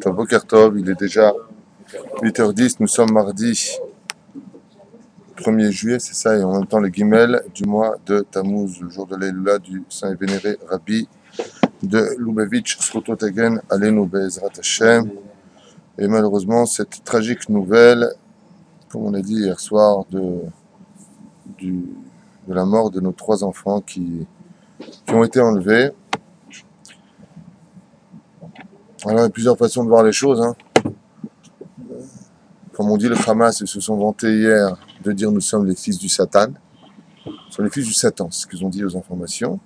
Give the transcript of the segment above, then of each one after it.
Boker Tov, il est déjà 8h10, nous sommes mardi 1er juillet, c'est ça, et en même temps le Guimel du mois de Tammuz, le jour de l'Eloula du Saint et Vénéré Rabbi de Lubavitch, Srotot Hagen, Alenu Be'ezrat Hashem. Et malheureusement, cette tragique nouvelle, comme on a dit hier soir, de la mort de nos 3 enfants qui ont été enlevés. Alors, il y a plusieurs façons de voir les choses. Comme on dit, le Hamas, ils se sont vantés hier de dire nous sommes les fils du Satan. Nous sommes les fils du Satan, c'est ce qu'ils ont dit aux informations.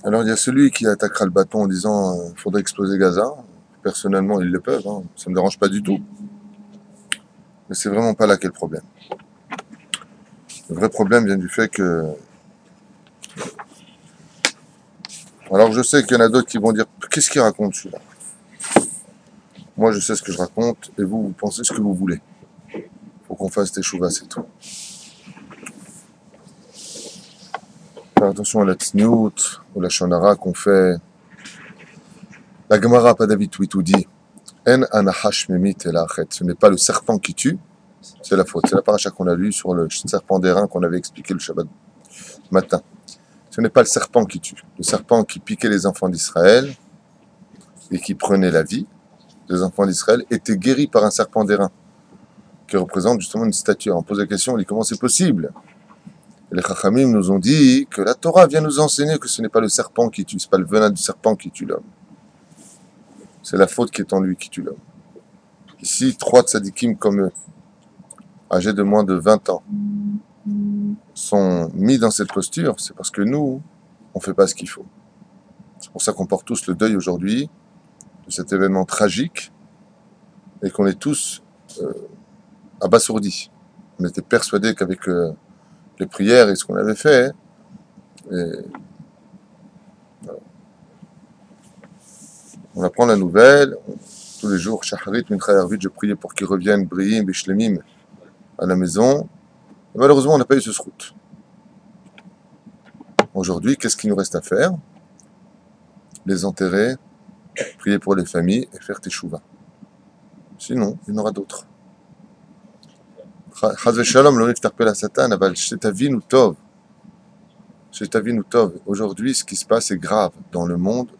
Alors, il y a celui qui attaquera le bâton en disant il faudrait exploser Gaza. Personnellement, ils le peuvent, ça ne me dérange pas du tout. Mais c'est vraiment pas là qu'est le problème. Le vrai problème vient du fait que... Alors je sais qu'il y en a d'autres qui vont dire qu'est-ce qu'il raconte celui-là. Moi je sais ce que je raconte et vous pensez ce que vous voulez. Faut qu'on fasse teshuva, c'est tout. Faire attention à la tsniout, ou la shonara qu'on fait. La Gemara Padavit tout dit En anahash memit elachet. Ce n'est pas le serpent qui tue, c'est la faute. C'est la paracha qu'on a lue sur le serpent d'airain qu'on avait expliqué le Shabbat matin. Ce n'est pas le serpent qui tue. Le serpent qui piquait les enfants d'Israël et qui prenait la vie des enfants d'Israël était guéri par un serpent d'airain qui représente justement une statue. On pose la question, on dit comment c'est possible? Et les Chachamim nous ont dit que la Torah vient nous enseigner que ce n'est pas le serpent qui tue, ce n'est pas le venin du serpent qui tue l'homme. C'est la faute qui est en lui qui tue l'homme. Ici, 3 tzadikim comme eux, âgés de moins de 20 ans, sont mis dans cette posture, c'est parce que nous, on ne fait pas ce qu'il faut. C'est pour ça qu'on porte tous le deuil aujourd'hui de cet événement tragique et qu'on est tous abasourdis. On était persuadés qu'avec les prières et ce qu'on avait fait, voilà. On apprend la nouvelle, tous les jours, Shacharit, Mincha Yarvit, je priais pour qu'ils reviennent, Briim, Bishlemim, à la maison. Et malheureusement, on n'a pas eu ce srout. Aujourd'hui, qu'est-ce qu'il nous reste à faire? Les enterrer, prier pour les familles et faire teshuva. Sinon, il y en aura d'autres. Chaz v'shalom, lo niftarpel ha-satan, aval shetavinu tov. Shetavinu tov. Aujourd'hui, ce qui se passe est grave. Dans le monde,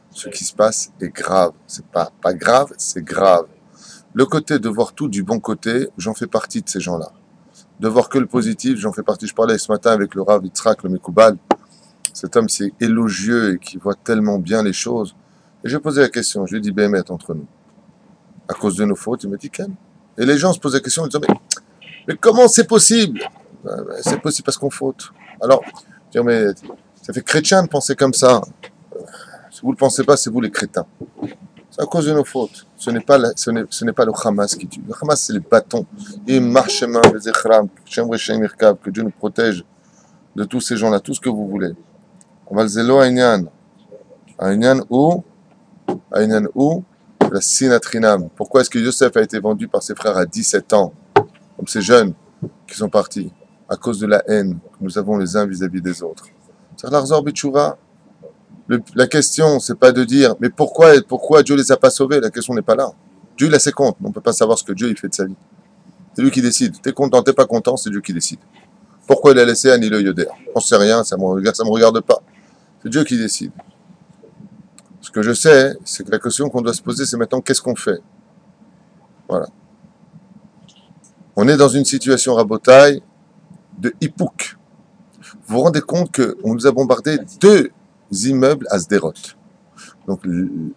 ce qui se passe est grave. C'est pas grave, c'est grave. Le côté de voir tout du bon côté, j'en fais partie de ces gens-là. De voir que le positif, j'en fais partie. Je parlais ce matin avec le Rav Yitzhak, le Mekoubal. Cet homme, c'est élogieux et qui voit tellement bien les choses. Et j'ai posé la question, je lui ai dit, Béhémet, entre nous, à cause de nos fautes, il m'a dit, Ken. Et les gens se posent la question, ils disent, mais comment c'est possible? C'est possible parce qu'on faute. Alors, dire, mais ça fait chrétien de penser comme ça. Si vous ne le pensez pas, c'est vous les crétins. C'est à cause de nos fautes. Ce n'est pas le Hamas qui tue. Le Hamas, c'est les bâtons. Et marchemin, les echram, que Dieu nous protège de tous ces gens-là, tout ce que vous voulez. Valzelo Aïnian. Aïnian où la sinatrinam. Pourquoi est-ce que Yosef a été vendu par ses frères à 17 ans, comme ces jeunes qui sont partis, à cause de la haine que nous avons les uns vis-à-vis des autres? C'est l'Arzor Bitchouva. La question, c'est pas de dire, mais pourquoi Dieu les a pas sauvés? La question n'est pas là. Dieu, il a ses comptes. On ne peut pas savoir ce que Dieu il fait de sa vie. C'est lui qui décide. T'es content, t'es pas content, c'est Dieu qui décide. Pourquoi il a laissé Annie le Yoder? On ne sait rien, ça me regarde pas. C'est Dieu qui décide. Ce que je sais, c'est que la question qu'on doit se poser, c'est maintenant, qu'est-ce qu'on fait? Voilà. On est dans une situation rabotaille de Hippouk. Vous vous rendez compte qu'on nous a bombardé 2 immeubles à Sderot. Donc,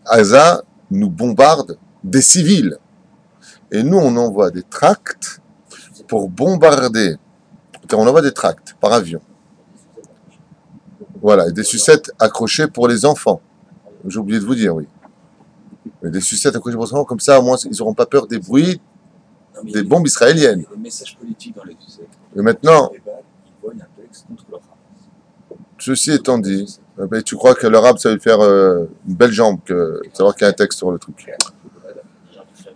Gaza nous bombarde des civils. Et nous, on envoie des tracts pour bombarder. On envoie des tracts par avion. Voilà, et des sucettes accrochées pour les enfants. J'ai oublié de vous dire, oui. Mais des sucettes accrochées pour les enfants, comme ça, au moins, ils n'auront pas peur des bruits des bombes israéliennes. Le message politique dans les sucettes. Et maintenant, ils voient un texte contre le Hamas. Ceci étant dit, tu crois que l'arabe, ça va lui faire une belle jambe, que savoir qu'il y a un texte sur le truc.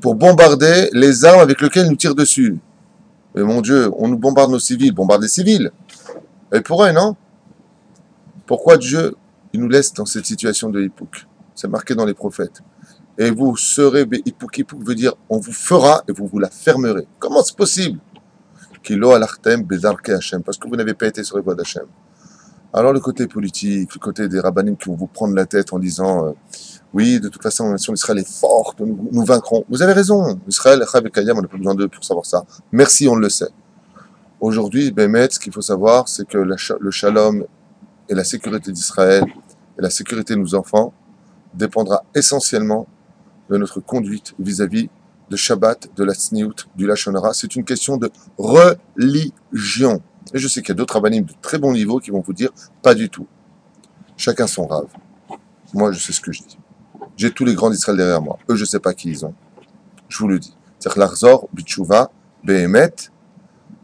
Pour bombarder les armes avec lesquelles ils nous tirent dessus. Mais mon Dieu, on nous bombarde nos civils, bombarde les civils. Et pour eux, non? Pourquoi Dieu il nous laisse dans cette situation de Hippouk? C'est marqué dans les prophètes. Et vous serez Hippouk. Hippouk veut dire on vous fera et vous la fermerez. Comment c'est possible? Kilo alartem bezarke Hashem, parce que vous n'avez pas été sur les voies d'Hachem. Alors le côté politique, le côté des rabbanim qui vont vous prendre la tête en disant oui, de toute façon, la nation d'Israël est forte, nous vaincrons. Vous avez raison. Israël, Chav et Kayam, on n'a pas besoin d'eux pour savoir ça. Merci, on le sait. Aujourd'hui, Bémet, ce qu'il faut savoir, c'est que le shalom et la sécurité d'Israël et la sécurité de nos enfants dépendra essentiellement de notre conduite vis-à-vis de Shabbat, de la Tzniout, du Lashon Hara. C'est une question de religion. Et je sais qu'il y a d'autres rabbanim de très bon niveau qui vont vous dire pas du tout. Chacun son rave. Moi, je sais ce que je dis. J'ai tous les grands d'Israël derrière moi. Eux, je ne sais pas qui ils ont. Je vous le dis. C'est-à-dire l'Arzor, Bitchouva, Behemet,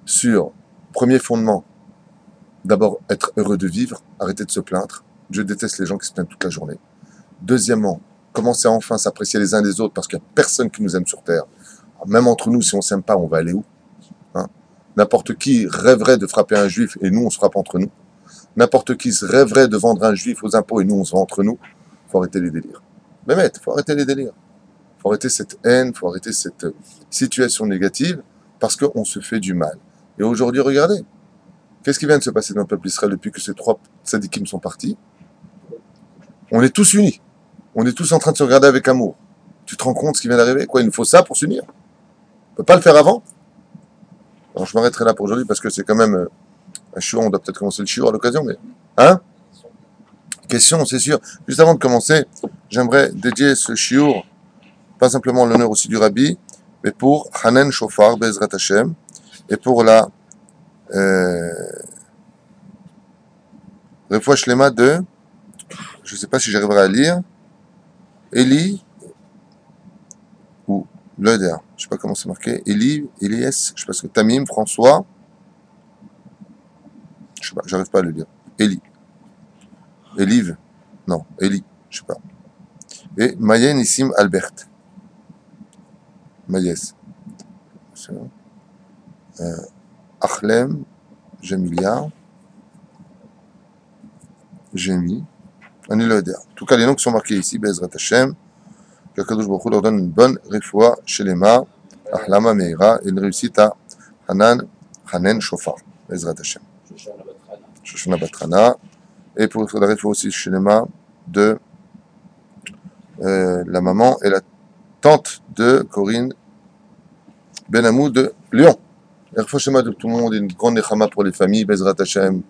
sur premier fondement, d'abord être heureux de vivre, arrêter de se plaindre. Je déteste les gens qui se plaignent toute la journée. Deuxièmement, commencer à enfin s'apprécier les uns des autres parce qu'il n'y a personne qui nous aime sur Terre. Même entre nous, si on ne s'aime pas, on va aller où? N'importe qui rêverait de frapper un juif et nous, on se frappe entre nous. N'importe qui rêverait de vendre un juif aux impôts et nous, on se vend entre nous. Il faut arrêter les délires. Mais il faut arrêter les délires. Il faut arrêter cette haine, il faut arrêter cette situation négative parce qu'on se fait du mal. Et aujourd'hui, regardez, qu'est-ce qui vient de se passer dans le peuple d'Israël depuis que ces 3 tzadikim sont partis? On est tous unis. On est tous en train de se regarder avec amour. Tu te rends compte ce qui vient d'arriver? Quoi, il nous faut ça pour s'unir? On ne peut pas le faire avant? Alors je m'arrêterai là pour aujourd'hui parce que c'est quand même un shiur, on doit peut-être commencer le shiur à l'occasion, mais... Hein? Question, c'est sûr. Juste avant de commencer, j'aimerais dédier ce shiur, pas simplement en l'honneur aussi du Rabbi, mais pour Hanan Shofar, Bezrat Hashem, et pour la Refoua Shlema de, je ne sais pas si j'arriverai à lire, Eli, ou Leder, je ne sais pas comment c'est marqué, Eli, Elias, je ne sais pas ce que, Tamim, François, je ne sais pas, j'arrive pas à le lire, Eli, Elive, non, Eli, je ne sais pas, et Mayen Nissim Albert, Mayes, Achlem, Jamilia, Jemi, Ani Leder. En tout cas, les noms qui sont marqués ici, Bezrat Hashem, qu'Akadosh Baruch Hu leur donne une bonne refoua shelema, Ahlama Meira, et une réussite à Hanan Shofar, Bezrat Hashem. Shoshana Batrana. Et pour la refoua aussi shelema de la maman et la tante de Corinne Benamou de Lyon. La refoua shelema de tout le monde, une grande nechama pour les familles, Bezrat Hashem.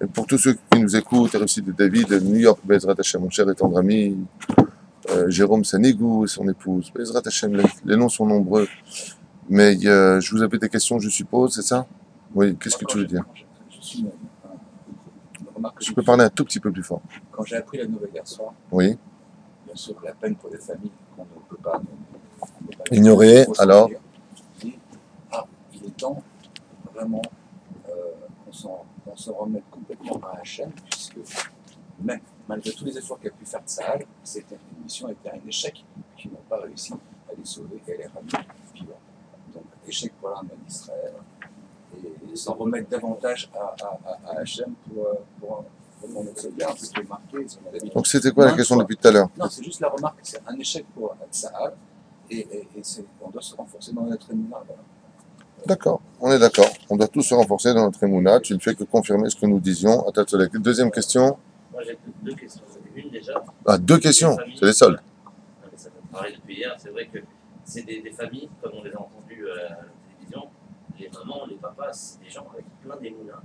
Et pour tous ceux qui nous écoutent, la réussite de David de New York, Bezrat Hashem, mon cher et tendre ami, Jérôme Sanigou et son épouse. Bezrat Hashem, les noms sont nombreux. Mais je vous avais des questions, je suppose, c'est ça? Oui, qu'est-ce que tu veux dire? Je peux parler un tout petit peu plus fort. Quand j'ai appris la nouvelle hier soir, Oui. bien sûr, la peine pour les familles qu'on ne peut pas Ignorer, alors il est temps vraiment qu'on s'en remette complètement à Hachem, puisque même malgré tous les efforts qu'a pu faire Tsahal, une mission était un échec, qui n'ont pas réussi à les sauver et à les ramener vivants. Donc échec pour l'armée d'Israël, et s'en remettre davantage à Hachem pour notre sauvegarde, ce qui est marqué sur la vie. Donc c'était quoi la question depuis tout à l'heure? Non, c'est juste la remarque, c'est un échec pour Tsahal, et on doit se renforcer dans notre émouna. Voilà. D'accord, on est d'accord. On doit tous se renforcer dans notre émouna. Tu ne fais que confirmer ce que nous disions. Deuxième question. Moi j'ai 2 questions. Une déjà. Ah, 2 questions, c'est les soldes. Non, mais ça fait parler depuis hier. C'est vrai que c'est des familles, comme on les a entendus à la télévision, les mamans, les papas, c'est des gens avec plein d'émouna.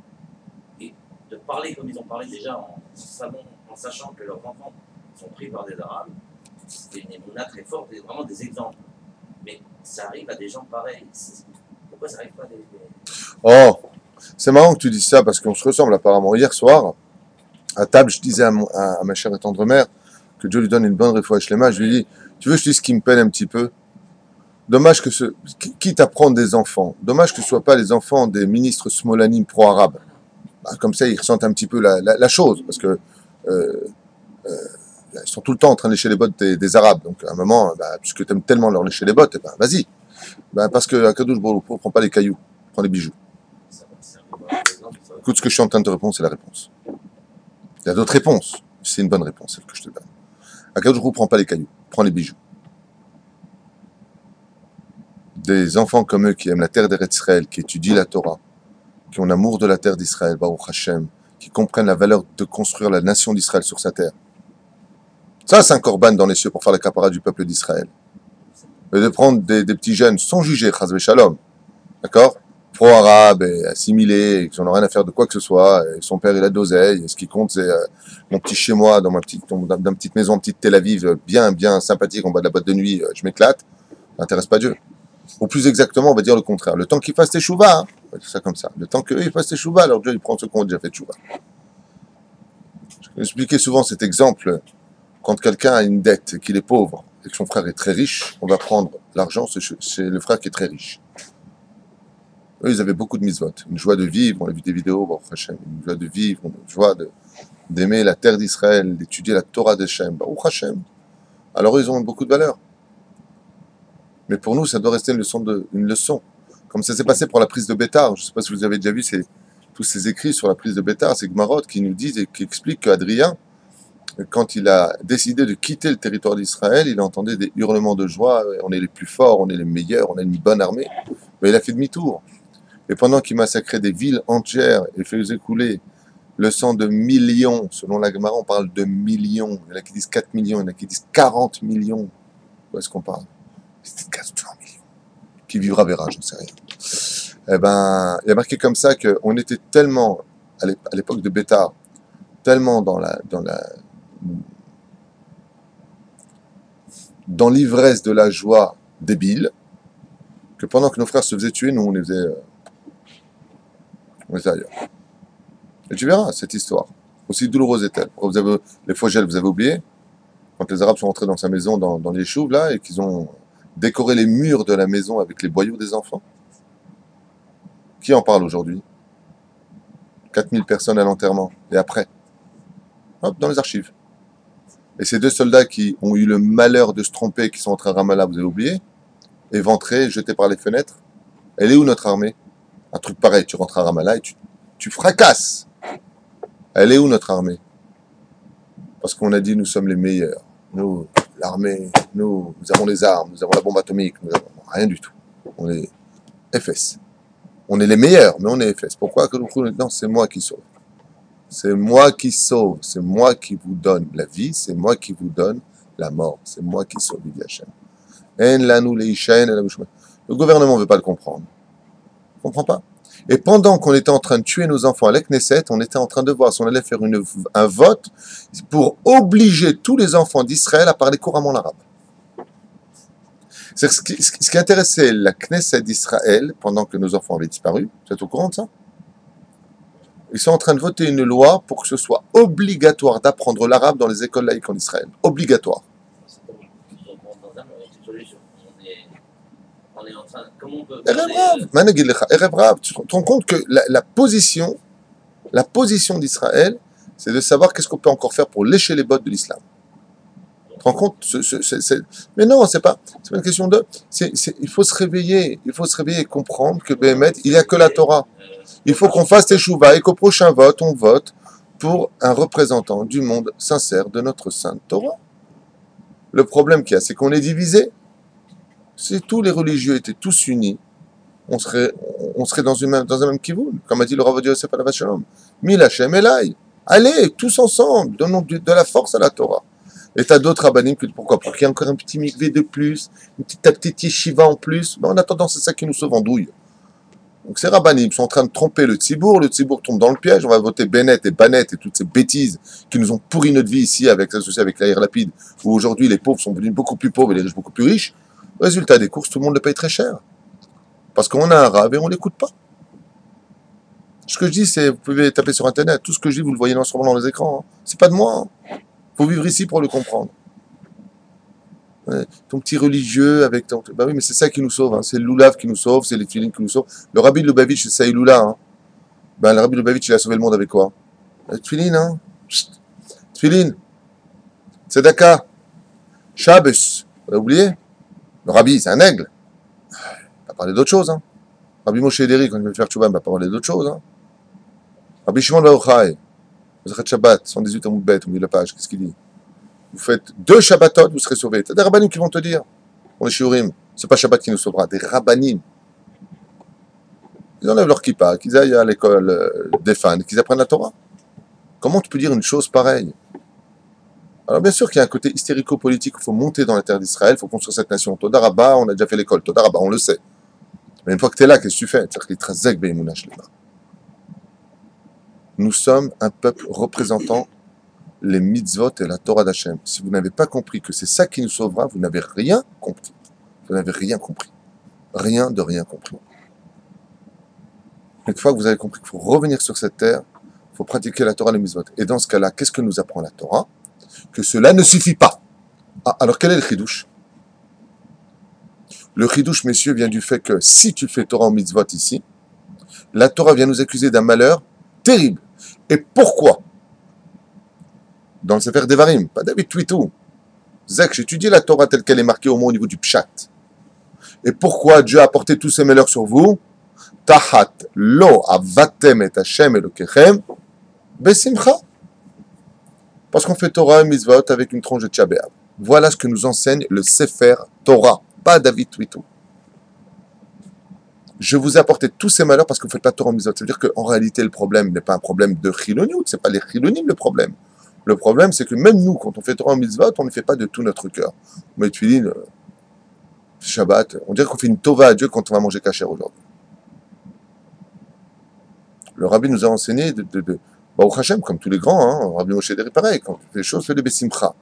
Et de parler comme ils ont parlé déjà en sachant que leurs enfants sont pris par des Arabes, c'était une émouna très forte et vraiment des exemples. Mais ça arrive à des gens pareils. Pourquoi ça n'arrive pas à des... Oh, c'est marrant que tu dises ça parce qu'on se ressemble apparemment. Hier soir, à table, je disais à ma chère et tendre mère que Dieu lui donne une bonne refoua shlema. Je lui dis, tu veux que je dise ce qui me peine un petit peu? Dommage que quitte à prendre des enfants, dommage que ce ne soient pas les enfants des ministres smolanim pro-arabes. Bah, comme ça, ils ressentent un petit peu la chose parce que ils sont tout le temps en train de lécher les bottes des Arabes. Donc à un moment, bah, puisque tu aimes tellement leur lécher les bottes, eh ben, vas-y. Ben, parce que Akadosh Baruch Hu ne prend pas les cailloux, il prend les bijoux. Écoute, ce que je suis en train de te répondre, c'est la réponse. Il y a d'autres réponses. C'est une bonne réponse, celle que je te donne. Akadosh Baruch Hu prend pas les cailloux, prend les bijoux. Des enfants comme eux qui aiment la terre d'Eretz Israël, qui étudient la Torah, qui ont l'amour de la terre d'Israël, Baruch Hashem, qui comprennent la valeur de construire la nation d'Israël sur sa terre. Ça, c'est un korban dans les cieux pour faire la capara du peuple d'Israël. Et de prendre des petits jeunes sans juger, chas v'shalom, d'accord, pro-arabes et assimilés, et qui n'en ont rien à faire de quoi que ce soit, et son père il a d'oseille, et ce qui compte c'est mon petit chez moi, dans ma petite maison, petite Tel Aviv, bien sympathique, en bas de la boîte de nuit, je m'éclate, ça n'intéresse pas Dieu. Ou plus exactement, on va dire le contraire. Le temps qu'ils fassent teshuva, hein, on va dire ça comme ça, le temps qu'eux ils fassent teshuva, alors Dieu il prend ceux qui ont déjà fait teshuva. Je vais expliquer souvent cet exemple. Quand quelqu'un a une dette et qu'il est pauvre, et que son frère est très riche, on va prendre l'argent, c'est le frère qui est très riche. Eux, ils avaient beaucoup de mitzvot, une joie de vivre, on a vu des vidéos, Baruch Hashem, une joie de vivre, une joie d'aimer la terre d'Israël, d'étudier la Torah d'Hashem, Baruch Hashem. Alors ils ont beaucoup de valeur. Mais pour nous, ça doit rester une leçon. Comme ça s'est passé pour la prise de Bétar. Je ne sais pas si vous avez déjà vu tous ces écrits sur la prise de Bétar, ces Gmarot qui nous disent et qui expliquent qu'Adrien, quand il a décidé de quitter le territoire d'Israël, il entendait des hurlements de joie, on est les plus forts, on est les meilleurs, on a une bonne armée. Mais il a fait demi-tour. Et pendant qu'il massacrait des villes entières et faisait couler le sang de millions, selon la Gemara, on parle de millions. Il y en a qui disent 4 millions, il y en a qui disent 40 millions. Où est-ce qu'on parle? C'est 400 millions. Qui vivra verra, j'en sais rien. Eh ben, il y a marqué comme ça qu'on était tellement, à l'époque de Bétar, tellement dans l'ivresse de la joie débile, que pendant que nos frères se faisaient tuer, nous on était ailleurs. Et tu verras cette histoire, aussi douloureuse est-elle. Les Fogel, vous avez oublié, quand les Arabes sont rentrés dans sa maison, dans les choux là, et qu'ils ont décoré les murs de la maison avec les boyaux des enfants. Qui en parle aujourd'hui? 4000 personnes à l'enterrement, et après, hop, dans les archives. Et ces deux soldats qui ont eu le malheur de se tromper, qui sont entrés à Ramallah, vous avez oublié, éventrés, jetés par les fenêtres. Elle est où notre armée? Un truc pareil, tu rentres à Ramallah et tu fracasses. Elle est où notre armée? Parce qu'on a dit nous sommes les meilleurs. Nous, l'armée, nous avons les armes, nous avons la bombe atomique, nous avons rien du tout. On est FS. On est les meilleurs, mais on est FS. Pourquoi? Non, c'est moi qui sauve. C'est moi qui sauve, c'est moi qui vous donne la vie, c'est moi qui vous donne la mort, c'est moi qui sauve Hachem. Le gouvernement ne veut pas le comprendre. Il ne comprend pas. Et pendant qu'on était en train de tuer nos enfants à la Knesset, on était en train de voir si on allait faire un vote pour obliger tous les enfants d'Israël à parler couramment l'arabe. Ce qui intéressait la Knesset d'Israël pendant que nos enfants avaient disparu, vous êtes au courant de ça? Ils sont en train de voter une loi pour que ce soit obligatoire d'apprendre l'arabe dans les écoles laïques en Israël. Obligatoire. On est en train. Comment on peut. Tu te rends compte que la position d'Israël, c'est de savoir qu'est-ce qu'on peut encore faire pour lécher les bottes de l'islam. Tu te rends compte? Mais non, c'est pas une question de. Il faut se réveiller. Il faut se réveiller et comprendre que Béhémet, il n'y a que la Torah. Il faut qu'on fasse teshuva et qu'au prochain vote, on vote pour un représentant du monde sincère de notre sainte Torah. Le problème qu'il y a, c'est qu'on est divisé. Si tous les religieux étaient tous unis, on serait dans un même kivoun, comme a dit le Rav Yosef Alav Shalom. Mil Hashem Elai. Allez, tous ensemble, donnons de la force à la Torah. Et t'as d'autres rabbanim qui disent pourquoi? Pour qu'il y ait encore un petit mikvé de plus, une petite yeshiva en plus. Mais en attendant, c'est ça qui nous sauve en douille. Donc ces rabbanim sont en train de tromper le tzibour tombe dans le piège, on va voter Bennett et Bannett et toutes ces bêtises qui nous ont pourri notre vie ici, associé avec l'Aïr Lapide, où aujourd'hui les pauvres sont devenus beaucoup plus pauvres et les riches beaucoup plus riches. Résultat des courses, tout le monde le paye très cher. Parce qu'on a un arabe et on ne l'écoute pas. Ce que je dis, c'est, vous pouvez taper sur Internet, tout ce que je dis, vous le voyez en ce moment dans les écrans. Hein. C'est pas de moi. Il faut vivre ici pour le comprendre. Ouais, ton petit religieux avec ton... Ben oui, mais c'est ça qui nous sauve. Hein. C'est le loulav qui nous sauve, c'est les tefilines qui nous sauvent. Le rabbi de Lubavitch, c'est Saïloula. Hein. Ben, le rabbi de Lubavitch, il a sauvé le monde avec quoi? Les tefilines, hein. Tefilines. Tzedaka. Shabbos. Vous avez oublié? Le rabbi, c'est un aigle. Il va parler d'autre chose. Hein. Rabbi Moshe Ederi, quand il veut faire tchouba, il va parler d'autre chose. Hein. Rabbi Shimon Bar Yochai. Masechet Shabbat, 118 Amoud Bet, au milieu de la page, qu'est-ce qu'il dit? Vous faites 2 Shabbatot, vous serez sauvés. C'est des rabbanim qui vont te dire. On est shiurim, c'est pas Shabbat qui nous sauvera, des rabbanim. Ils enlèvent leur kippa, qu'ils aillent à l'école des fans, qu'ils apprennent la Torah. Comment tu peux dire une chose pareille? Alors bien sûr qu'il y a un côté hystérico-politique, il faut monter dans la terre d'Israël, il faut construire cette nation. Toda Rabba, on a déjà fait l'école, Toda Rabba, on le sait. Mais une fois que tu es là, qu'est-ce que tu fais? Nous sommes un peuple représentant les mitzvot et la Torah d'Hachem. Si vous n'avez pas compris que c'est ça qui nous sauvera, vous n'avez rien compris. Vous n'avez rien compris. Rien de rien compris. Une fois que vous avez compris qu'il faut revenir sur cette terre, il faut pratiquer la Torah et les mitzvot. Et dans ce cas-là, qu'est-ce que nous apprend la Torah? Que cela ne suffit pas. Ah, alors quel est le chidouche? Le chidouche, messieurs, vient du fait que si tu fais Torah ou mitzvot ici, la Torah vient nous accuser d'un malheur terrible. Et pourquoi? Dans le Sefer Devarim, pas David Twitou. Zek, j'étudie la Torah telle qu'elle est marquée au moins au niveau du Pshat. Et pourquoi Dieu a apporté tous ces malheurs sur vous? Tahat lo avatem et Hashem elokechem besimcha. Parce qu'on fait Torah et mitzvot avec une tranche de Tisha B'Av. Voilà ce que nous enseigne le Sefer Torah, pas David Twitou. Je vous ai apporté tous ces malheurs parce que vous ne faites pas Torah et mitzvot. Ça veut dire qu'en réalité, le problème n'est pas un problème de chiloniout, ce n'est pas les chilonim le problème. Le problème, c'est que même nous, quand on fait Torah et mitzvot, on ne fait pas de tout notre cœur. On met Tfilin, Shabbat, on dirait qu'on fait une tova à Dieu quand on va manger kasher aujourd'hui. Le Rabbi nous a enseigné Baruch Hashem, comme tous les grands, hein, Rabbi Moshe Deri, pareil, quand tu fais les choses, fais les besimcha.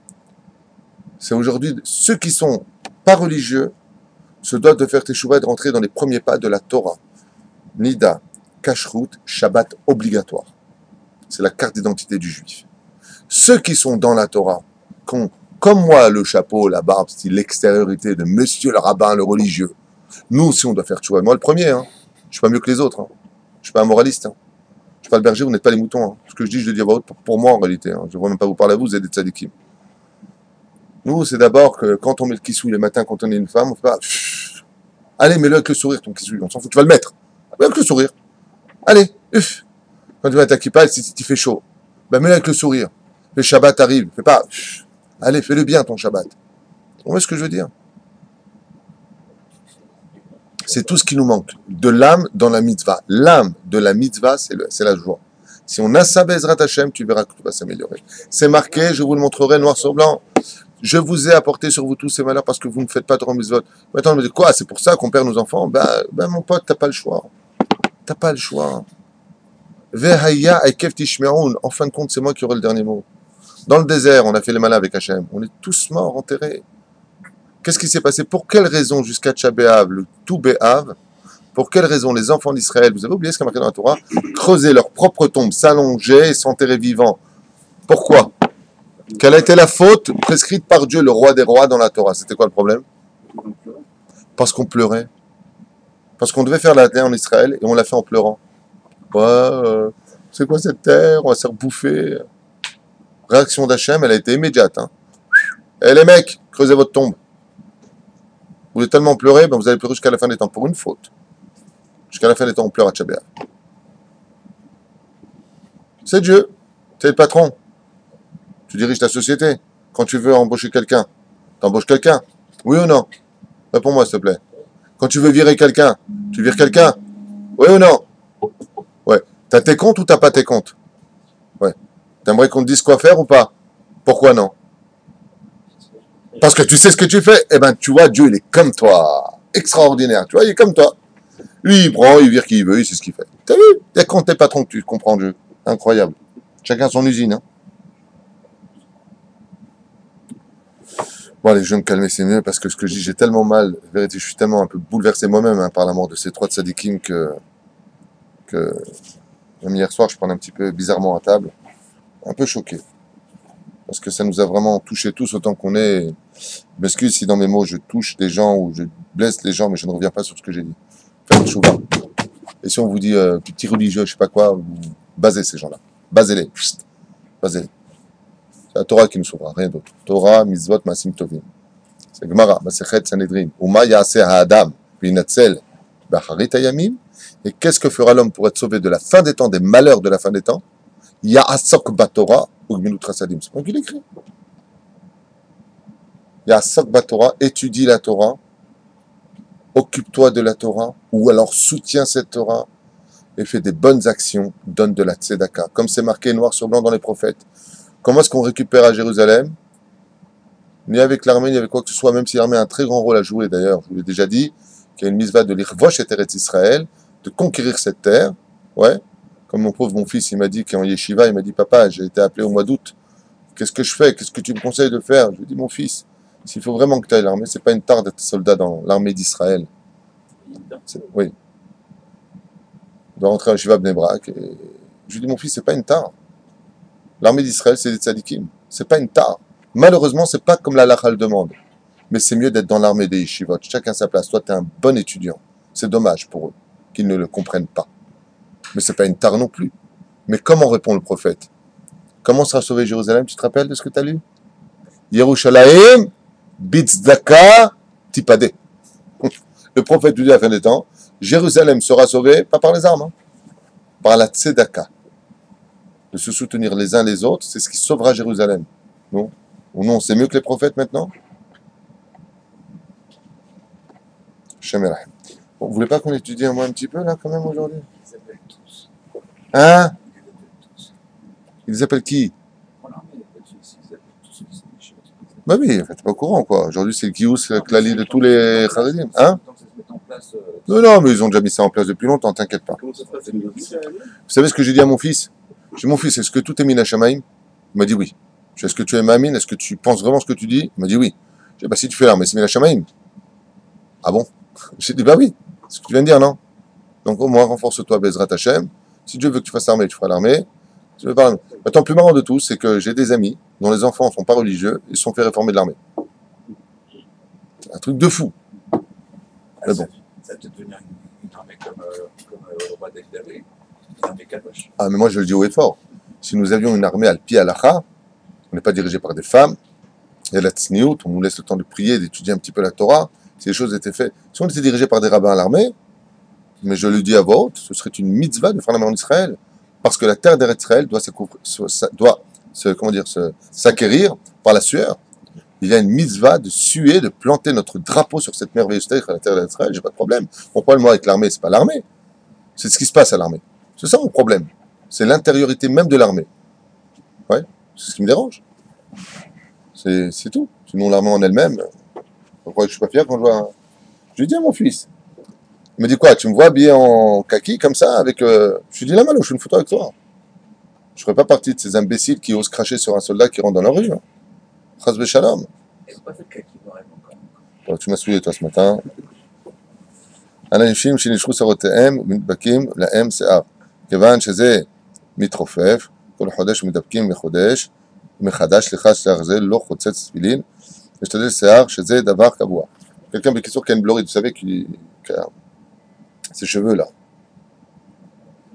C'est aujourd'hui, ceux qui sont pas religieux se doivent de faire teshuva et de rentrer dans les premiers pas de la Torah. Nida, kashrut, Shabbat obligatoire. C'est la carte d'identité du juif. Ceux qui sont dans la Torah, qui ont, comme moi, le chapeau, la barbe, style l'extériorité de monsieur le rabbin, le religieux, nous aussi on doit faire teshuva. Moi le premier, hein. Je suis pas mieux que les autres. Hein. Je suis pas un moraliste. Hein. Je suis pas le berger, vous n'êtes pas les moutons. Hein. Ce que je dis, je le dis à voix haute pour moi en réalité. Hein. Je ne vois même pas vous parler à vous, vous êtes des tzadikim. Nous, c'est d'abord que quand on met le kissouille les matins, quand on est une femme, on fait pas. Allez, mets-le avec le sourire, ton kissouille. On s'en fout, tu vas le mettre. Mets-le avec le sourire. Allez, Quand tu vas à ta kippa, si il fait chaud, ben mets-le avec le sourire. Le Shabbat arrive, fais pas. Allez, fais-le bien ton Shabbat. Vous voyez ce que je veux dire? C'est tout ce qui nous manque. De l'âme dans la mitzvah. L'âme de la mitzvah, c'est la joie. Si on a ça, Bezrat Hashem, tu verras que tout va s'améliorer. C'est marqué, je vous le montrerai noir sur blanc. Je vous ai apporté sur vous tous ces malheurs parce que vous ne faites pas Torah mitzvot. Maintenant, on me dit quoi? C'est pour ça qu'on perd nos enfants? Ben mon pote, t'as pas le choix. T'as pas le choix. Vehaya ekef tishmeroun. En fin de compte, c'est moi qui aurai le dernier mot. Dans le désert, on a fait les malins avec Hachem. On est tous morts, enterrés. Qu'est-ce qui s'est passé? Pour quelle raison, jusqu'à Tisha B'Av, le tout B'Av, pour quelle raison les enfants d'Israël, vous avez oublié ce qu'il y a marqué dans la Torah, creusaient leur propre tombe, s'allonger et s'enterrer vivants? Pourquoi? Quelle a été la faute prescrite par Dieu, le roi des rois, dans la Torah? C'était quoi le problème? Parce qu'on pleurait. Parce qu'on devait faire la terre en Israël et on l'a fait en pleurant. C'est quoi cette terre? On va se faire bouffer. Réaction d'Hachem, elle a été immédiate. Hein. Eh les mecs, creusez votre tombe. Vous voulez tellement pleurer, ben vous allez pleurer jusqu'à la fin des temps pour une faute. Jusqu'à la fin des temps, on pleure à Tisha B'Av. C'est Dieu. Tu es le patron. Tu diriges ta société. Quand tu veux embaucher quelqu'un, t'embauches quelqu'un. Oui ou non? Réponds-moi, s'il te plaît. Quand tu veux virer quelqu'un, tu vires quelqu'un. Oui ou non? Ouais. T'as tes comptes ou t'as pas tes comptes? Ouais. T'aimerais qu'on te dise quoi faire ou pas? Pourquoi non? Parce que tu sais ce que tu fais. Eh ben, tu vois, Dieu, il est comme toi. Extraordinaire. Tu vois, il est comme toi. Lui, il prend, il vire qui il veut, il sait ce qu'il fait. T'as vu? Et quand t'es patron que tu comprends Dieu. Incroyable. Chacun son usine, hein. Bon, allez, je vais me calmer, c'est mieux, parce que ce que je dis, j'ai tellement mal. En vérité, je suis tellement un peu bouleversé moi-même hein, par la mort de ces 3 tzadikim que même hier soir, je prenais un petit peu bizarrement à table. Un peu choqué. Parce que ça nous a vraiment touchés tous autant qu'on est. Je m'excuse si dans mes mots je touche les gens ou je blesse les gens, mais je ne reviens pas sur ce que j'ai dit. Faites chouva. Et si on vous dit petit religieux, je sais pas quoi, vous basez ces gens-là. Basez-les. Basez-les. C'est la Torah qui nous sauvera, rien d'autre. Torah, mitzvot, masim tovim. C'est Gemara, Masechet Sanhedrin. Uma yaaseh ha'adam, v'yinatzel b'acharit hayamim. Et qu'est-ce que fera l'homme pour être sauvé de la fin des temps, des malheurs de la fin des temps? Ya'asok Batora ou Gmilut Rasadim. C'est pas qu'il écrit. Ya'asok Batora, étudie la Torah, occupe-toi de la Torah, ou alors soutiens cette Torah et fais des bonnes actions, donne de la tzedaka. Comme c'est marqué noir sur blanc dans les prophètes. Comment est-ce qu'on récupère à Jérusalem? Ni avec l'armée, ni avec quoi que ce soit, même si l'armée a un très grand rôle à jouer d'ailleurs. Je vous l'ai déjà dit, qu'il y a une misva de l'Irvosh et Eretz Israël, de conquérir cette terre. Ouais. Comme mon fils, il m'a dit qu'en yeshiva, il m'a dit, papa, j'ai été appelé au mois d'août. Qu'est-ce que je fais? Qu'est-ce que tu me conseilles de faire? Je lui ai dit, mon fils, s'il faut vraiment que tu ailles à l'armée, c'est pas une tare d'être soldat dans l'armée d'Israël. Oui. Il doit rentrer en yeshiva Bnei Brak. Et... je lui ai dit, mon fils, c'est pas une tare. L'armée d'Israël, c'est des tzadikim. C'est pas une tare. Malheureusement, c'est pas comme la halakha le demande. Mais c'est mieux d'être dans l'armée des yeshivot. Chacun sa place. Toi, tu es un bon étudiant. C'est dommage pour eux qu'ils ne le comprennent pas. Mais c'est pas une tare non plus. Mais comment répond le prophète? Comment sera sauvé Jérusalem? Tu te rappelles de ce que tu as lu? Yerushalayim, bitzdaka, tipade. Le prophète lui dit à la fin des temps, Jérusalem sera sauvé, pas par les armes, hein, par la tzedaka. De se soutenir les uns les autres, c'est ce qui sauvera Jérusalem. Non? Ou non, c'est mieux que les prophètes maintenant? Bon, vous voulez pas qu'on étudie un petit peu là quand même aujourd'hui? Ils s'appellent tous. Hein? Ils les appellent tous. Ils les appellent qui? Voilà, mais ils appellent tous ceux qui sont des choses. Bah oui, en fait, t'es pas au courant quoi. Aujourd'hui c'est le kious, le klali de tous les Haredim. Hein? Tant que ça se met en place. Non, mais ils ont déjà mis ça en place depuis longtemps, t'inquiète pas. Comment ça se passe? Vous savez ce que j'ai dit à mon fils? J'ai dit, mon fils, est-ce que tout est mina shamaim? Il m'a dit oui. J'ai dit, est-ce que tu es mamine? Est-ce que tu penses vraiment ce que tu dis? Il m'a dit oui. J'ai dit, bah si tu fais l'armée, c'est mina shamaim. Ah bon? J'ai dit, bah oui. C'est ce que tu viens de dire, non? Donc au moins, renforce-toi, Bezrat Hashem. Si Dieu veut que tu fasses l'armée, tu feras l'armée. Si tu veux pas l'armée. Maintenant, le plus marrant de tout, c'est que j'ai des amis dont les enfants ne sont pas religieux et se sont fait réformer de l'armée. Un truc de fou. Mais bon. Ça peut devenir une armée comme le roi David avait. Une armée kadosh. Ah, mais moi je le dis haut et fort. Si nous avions une armée al-pi al-acha, on n'est pas dirigé par des femmes, il y a la tsniout, on nous laisse le temps de prier, d'étudier un petit peu la Torah, si les choses étaient faites. Si on était dirigé par des rabbins à l'armée, mais je le dis à voix haute, ce serait une mitzvah de faire l'armée en Israël. Parce que la terre d'Eretz Israël doit s'acquérir par la sueur. Il y a une mitzvah de suer, de planter notre drapeau sur cette merveilleuse terre, la terre d'Eretz Israël, j'ai pas de problème. Mon problème, moi, avec l'armée, c'est pas l'armée. C'est ce qui se passe à l'armée. C'est ça mon problème. C'est l'intériorité même de l'armée. Ouais, c'est ce qui me dérange. C'est tout. Sinon, l'armée en elle-même, vous croyez que je suis pas fier quand je vois... Je lui dis à mon fils, il me dit quoi, tu me vois habillé en kaki comme ça avec... Je lui dis la malo, je fais une photo avec toi. Je ne ferai pas partie de ces imbéciles qui osent cracher sur un soldat qui rentre dans la rue. Hein. Chas v'shalom. Ils n'ont pas fait de kaki vraiment quand même. Bon, tu m'as souillé toi ce matin. אנשים שנשכו שערותיהם ומתבקים להם שיער. כיוון שזה מתרופף, כל חודש מתדבקים מחדש, סליחה, שיער זה לא חוצץ תפילין, להשתדל שיער שזה דבר קבוע. Quelqu'un בקיצור qui a une blorite, vous savez, qui a ses cheveux là.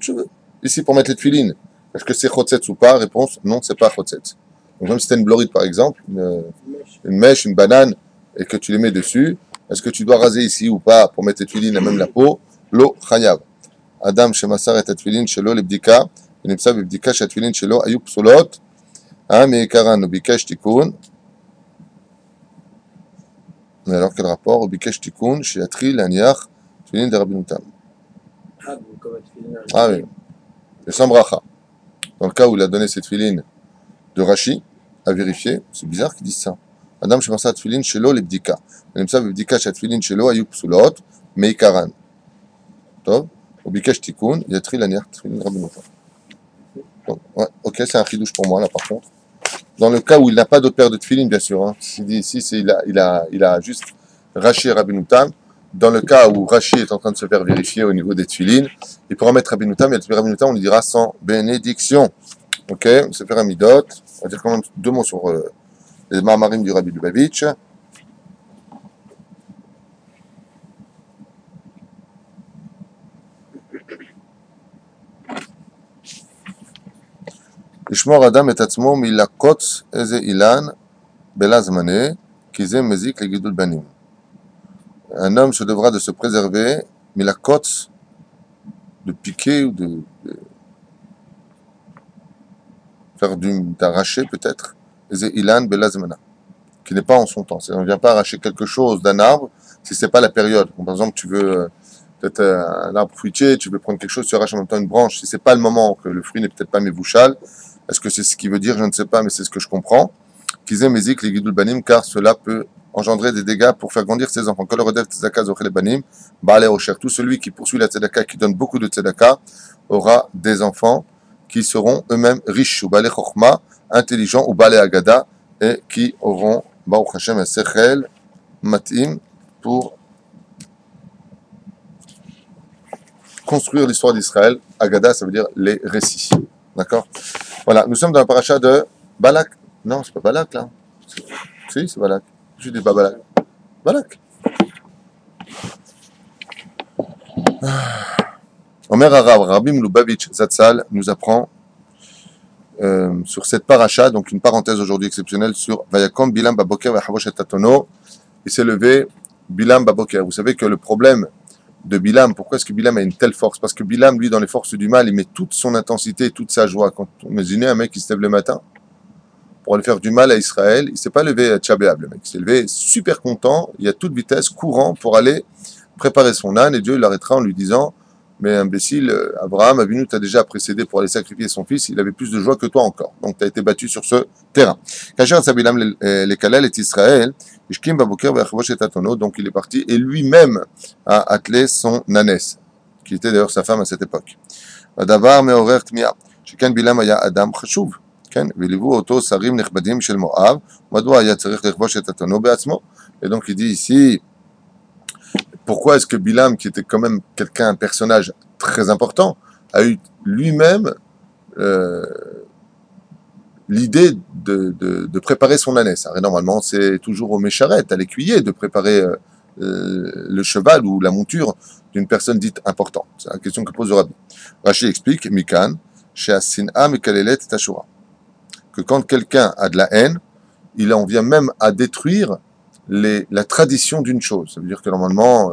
Cheveux. Ici pour mettre les tefilines. Est-ce que c'est chotzetz ou pas? Réponse, non, c'est pas chotzetz. Donc même si c'est une blorite par exemple, une mèche, une banane, et que tu les mets dessus, est-ce que tu dois raser ici ou pas pour mettre tes tefilines à même la peau? Lo chayav. Adam shemassar et tefilin shelo lebdika, ונמצא בבדיקה שהתפילין שלו היו פסולות, מעיקרן הוא ביקש תיקון. Mais alors quel rapport? הוא ביקש תיקון שיתחיל להניח תפילין דרבנותם. Ah oui. Et sans bracha. Dans le cas où il a donné cette tefilin de Rashi, à vérifier, c'est bizarre qu'ils disent ça. אדם שמסר תפילין שלו לבדיקה, ונמצא בבדיקה שהתפילין שלו היו פסולות מעיקרן. טוב? הוא ביקש תיקון, יתחיל להניח תפילין רבנותם. Donc, ouais, ok, c'est un chidouche pour moi là par contre. Dans le cas où il n'a pas d'autre paire de tefilin, bien sûr, hein, ici il a juste Rashi et Rabinoutam. Dans le cas où Rashi est en train de se faire vérifier au niveau des tefilin, il pourra mettre Rabinoutam, et le Rabinoutam on lui dira sans bénédiction. Ok, se faire un midot. On va dire quand même deux mots sur les Ma'amarim du Rabbi Lubavitch. לשמור אדם את עצמו מלקוץ איזה אילן בלה זמנה, כי זה מזיק לגידול בנים. Un homme se devra de se préserver, milakotz, de piquer ou faire d'arracher peut-être, Ilan Belazmana, qui n'est pas en son temps. On ne vient pas arracher quelque chose d'un arbre si ce n'est pas la période. Par exemple, tu veux peut-être un arbre fruitier, tu veux prendre quelque chose, tu arraches en même temps une branche. Si ce n'est pas le moment, que le fruit n'est peut-être pas mévouchal, est-ce que c'est ce qui veut dire? Je ne sais pas, mais c'est ce que je comprends. Qu'ils Mezik, les Gidul Banim, car cela peut engendrer des dégâts pour faire grandir ses enfants. Tout celui qui poursuit la tzedaka, qui donne beaucoup de tzedaka, aura des enfants qui seront eux-mêmes riches, ou balé chokhma, intelligents, ou balé agada, et qui auront, Baruch Hashem, un sechel matim pour construire l'histoire d'Israël. Agada, ça veut dire les récits. D'accord? Voilà, nous sommes dans la paracha de Balak. Non, c'est pas Balak, là. Si, c'est Balak. Je dis pas Balak. Balak. Omer Arav, Rabbi Lubavitch Zatzal nous apprend sur cette paracha, donc une parenthèse aujourd'hui exceptionnelle sur Vayakom Bilam Baboker Vachabosh et Tatono. Il s'est levé Bilam Baboker. Vous savez que le problème de Bilam, pourquoi est-ce que Bilam a une telle force? Parce que Bilam, lui, dans les forces du mal, il met toute son intensité, toute sa joie. Quand on imaginez un mec qui se lève le matin pour aller faire du mal à Israël, il ne s'est pas levé tchabéab, le mec. Il s'est levé super content, il y a toute vitesse, courant pour aller préparer son âne, et Dieu l'arrêtera en lui disant: mais imbécile, Abraham Avinu t'a déjà précédé pour aller sacrifier son fils, il avait plus de joie que toi encore. Donc tu as été battu sur ce terrain. Donc il est parti et lui-même a attelé son ânesse, qui était d'ailleurs sa femme à cette époque. Et donc il dit ici, pourquoi est-ce que Bilam, qui était quand même un personnage très important, a eu lui-même l'idée de préparer son ânesse? Normalement, c'est toujours au mécharet, à l'écuyer, de préparer le cheval ou la monture d'une personne dite importante. C'est la question que pose le rabbi. Rashi explique, Mikan, que quand quelqu'un a de la haine, il en vient même à détruire la tradition d'une chose. Ça veut dire que normalement,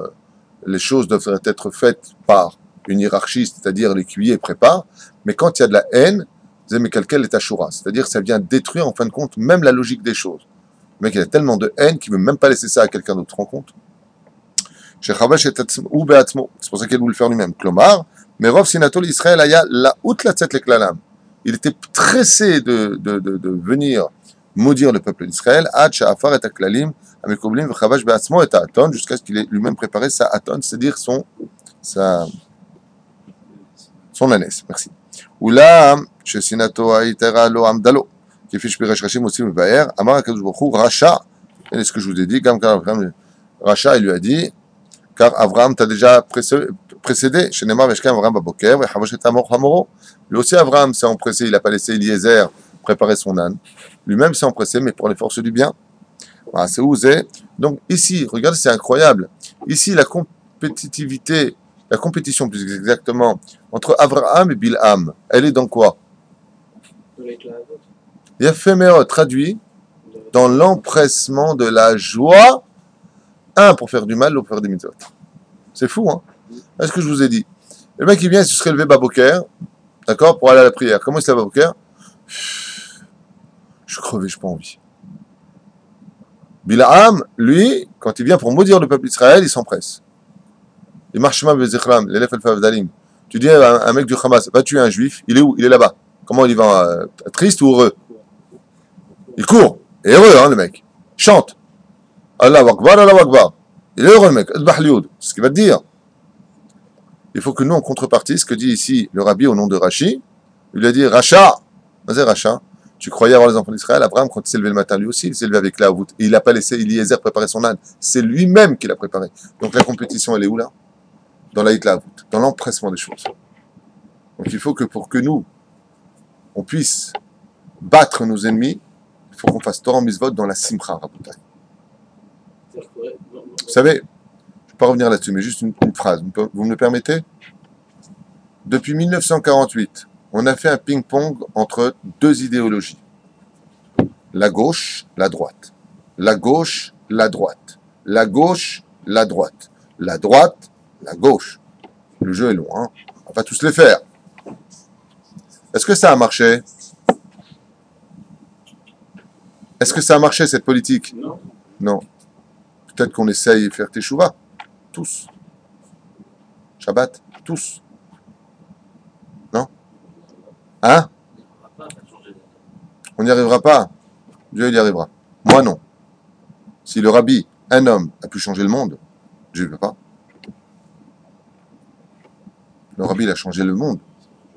les choses doivent être faites par une hiérarchie, c'est-à-dire l'écuyer prépare, mais quand il y a de la haine, c'est-à-dire que ça vient détruire en fin de compte même la logique des choses. Le mec, il a tellement de haine qu'il ne veut même pas laisser ça à quelqu'un d'autre, tu te rends compte? C'est pour ça qu'il voulait le faire lui-même. Klomar, mais Rov Sinatol Israël aya la outlatzet le klalam. Il était pressé de venir maudire le peuple d'Israël, Afar et Aklalim, Amekoblim, Chavash Beatzmo et Aton, jusqu'à ce qu'il ait lui-même préparé sa Aton, c'est-à-dire son ânesse. Merci. Oula, chez Sinato Aitera Lo Amdalo, qui fiche Piresh Rachim aussi Mevaer, Amar Akadosh Baruch Hu, Racha, et ce que je vous ai dit, quand Racha, il lui a dit, car Abraham t'a déjà précédé, chez Neymar Veshkem Abraham Baboker, et Chavash et Amor Hamoro. Lui aussi, Abraham s'est empressé, il n'a pas laissé Eliezer préparer son âne. Lui-même s'est empressé, mais pour les forces du bien. Voilà, c'est osé. Donc ici, regardez, c'est incroyable. Ici, la compétition plus exactement, entre Abraham et Bilham, elle est dans quoi? Yafeméot, traduit dans l'empressement de la joie, un pour faire du mal, l'autre pour faire des mitzvot. C'est fou, hein? Est-ce que je vous ai dit? Le mec, il vient, il se serait levé Baboker, d'accord, pour aller à la prière. Comment il se lève Baboker? Je suis crevé, je n'ai pas envie. Bilham, lui, quand il vient pour maudire le peuple d'Israël, il s'empresse. Il marche même Bezichram, l'élève el-Favdalim. Tu dis à un mec du Hamas, va tuer un juif, il est où? Il est là-bas. Comment il va? Triste ou heureux? Il court. Il est heureux, hein, le mec. Il chante. Allah Akbar, Allah Akbar. Il est heureux, le mec. C'est ce qu'il va te dire. Il faut que nous, en contrepartie, ce que dit ici le rabbi au nom de Rashi, il lui a dit, Racha, vas-y Racha, tu croyais avoir les enfants d'Israël? Abraham, quand il s'est levé le matin, lui aussi, il s'est levé avec la voûte. Et il n'a pas laissé Eliezer préparer son âne. C'est lui-même qui l'a préparé. Donc la compétition, elle est où là? Dans la voûte, dans l'empressement des choses. Donc il faut que pour que nous, on puisse battre nos ennemis, il faut qu'on fasse Torah Mitzvot dans la Simcha, Rabotai. Vous savez, je ne vais pas revenir là-dessus, mais juste une phrase. Vous me le permettez? Depuis 1948, on a fait un ping-pong entre deux idéologies. La gauche, la droite. La gauche, la droite. La gauche, la droite. La droite, la gauche. Le jeu est long, hein? On va tous les faire. Est-ce que ça a marché? Est-ce que ça a marché, cette politique? Non. Non. Peut-être qu'on essaye de faire teshuva. Tous. Shabbat. Tous. Non? Hein? On va pas changer. On n'y arrivera pas. Dieu y arrivera. Moi, non. Si le rabbi, un homme, a pu changer le monde, Dieu ne peut pas. Le rabbi, il a changé le monde.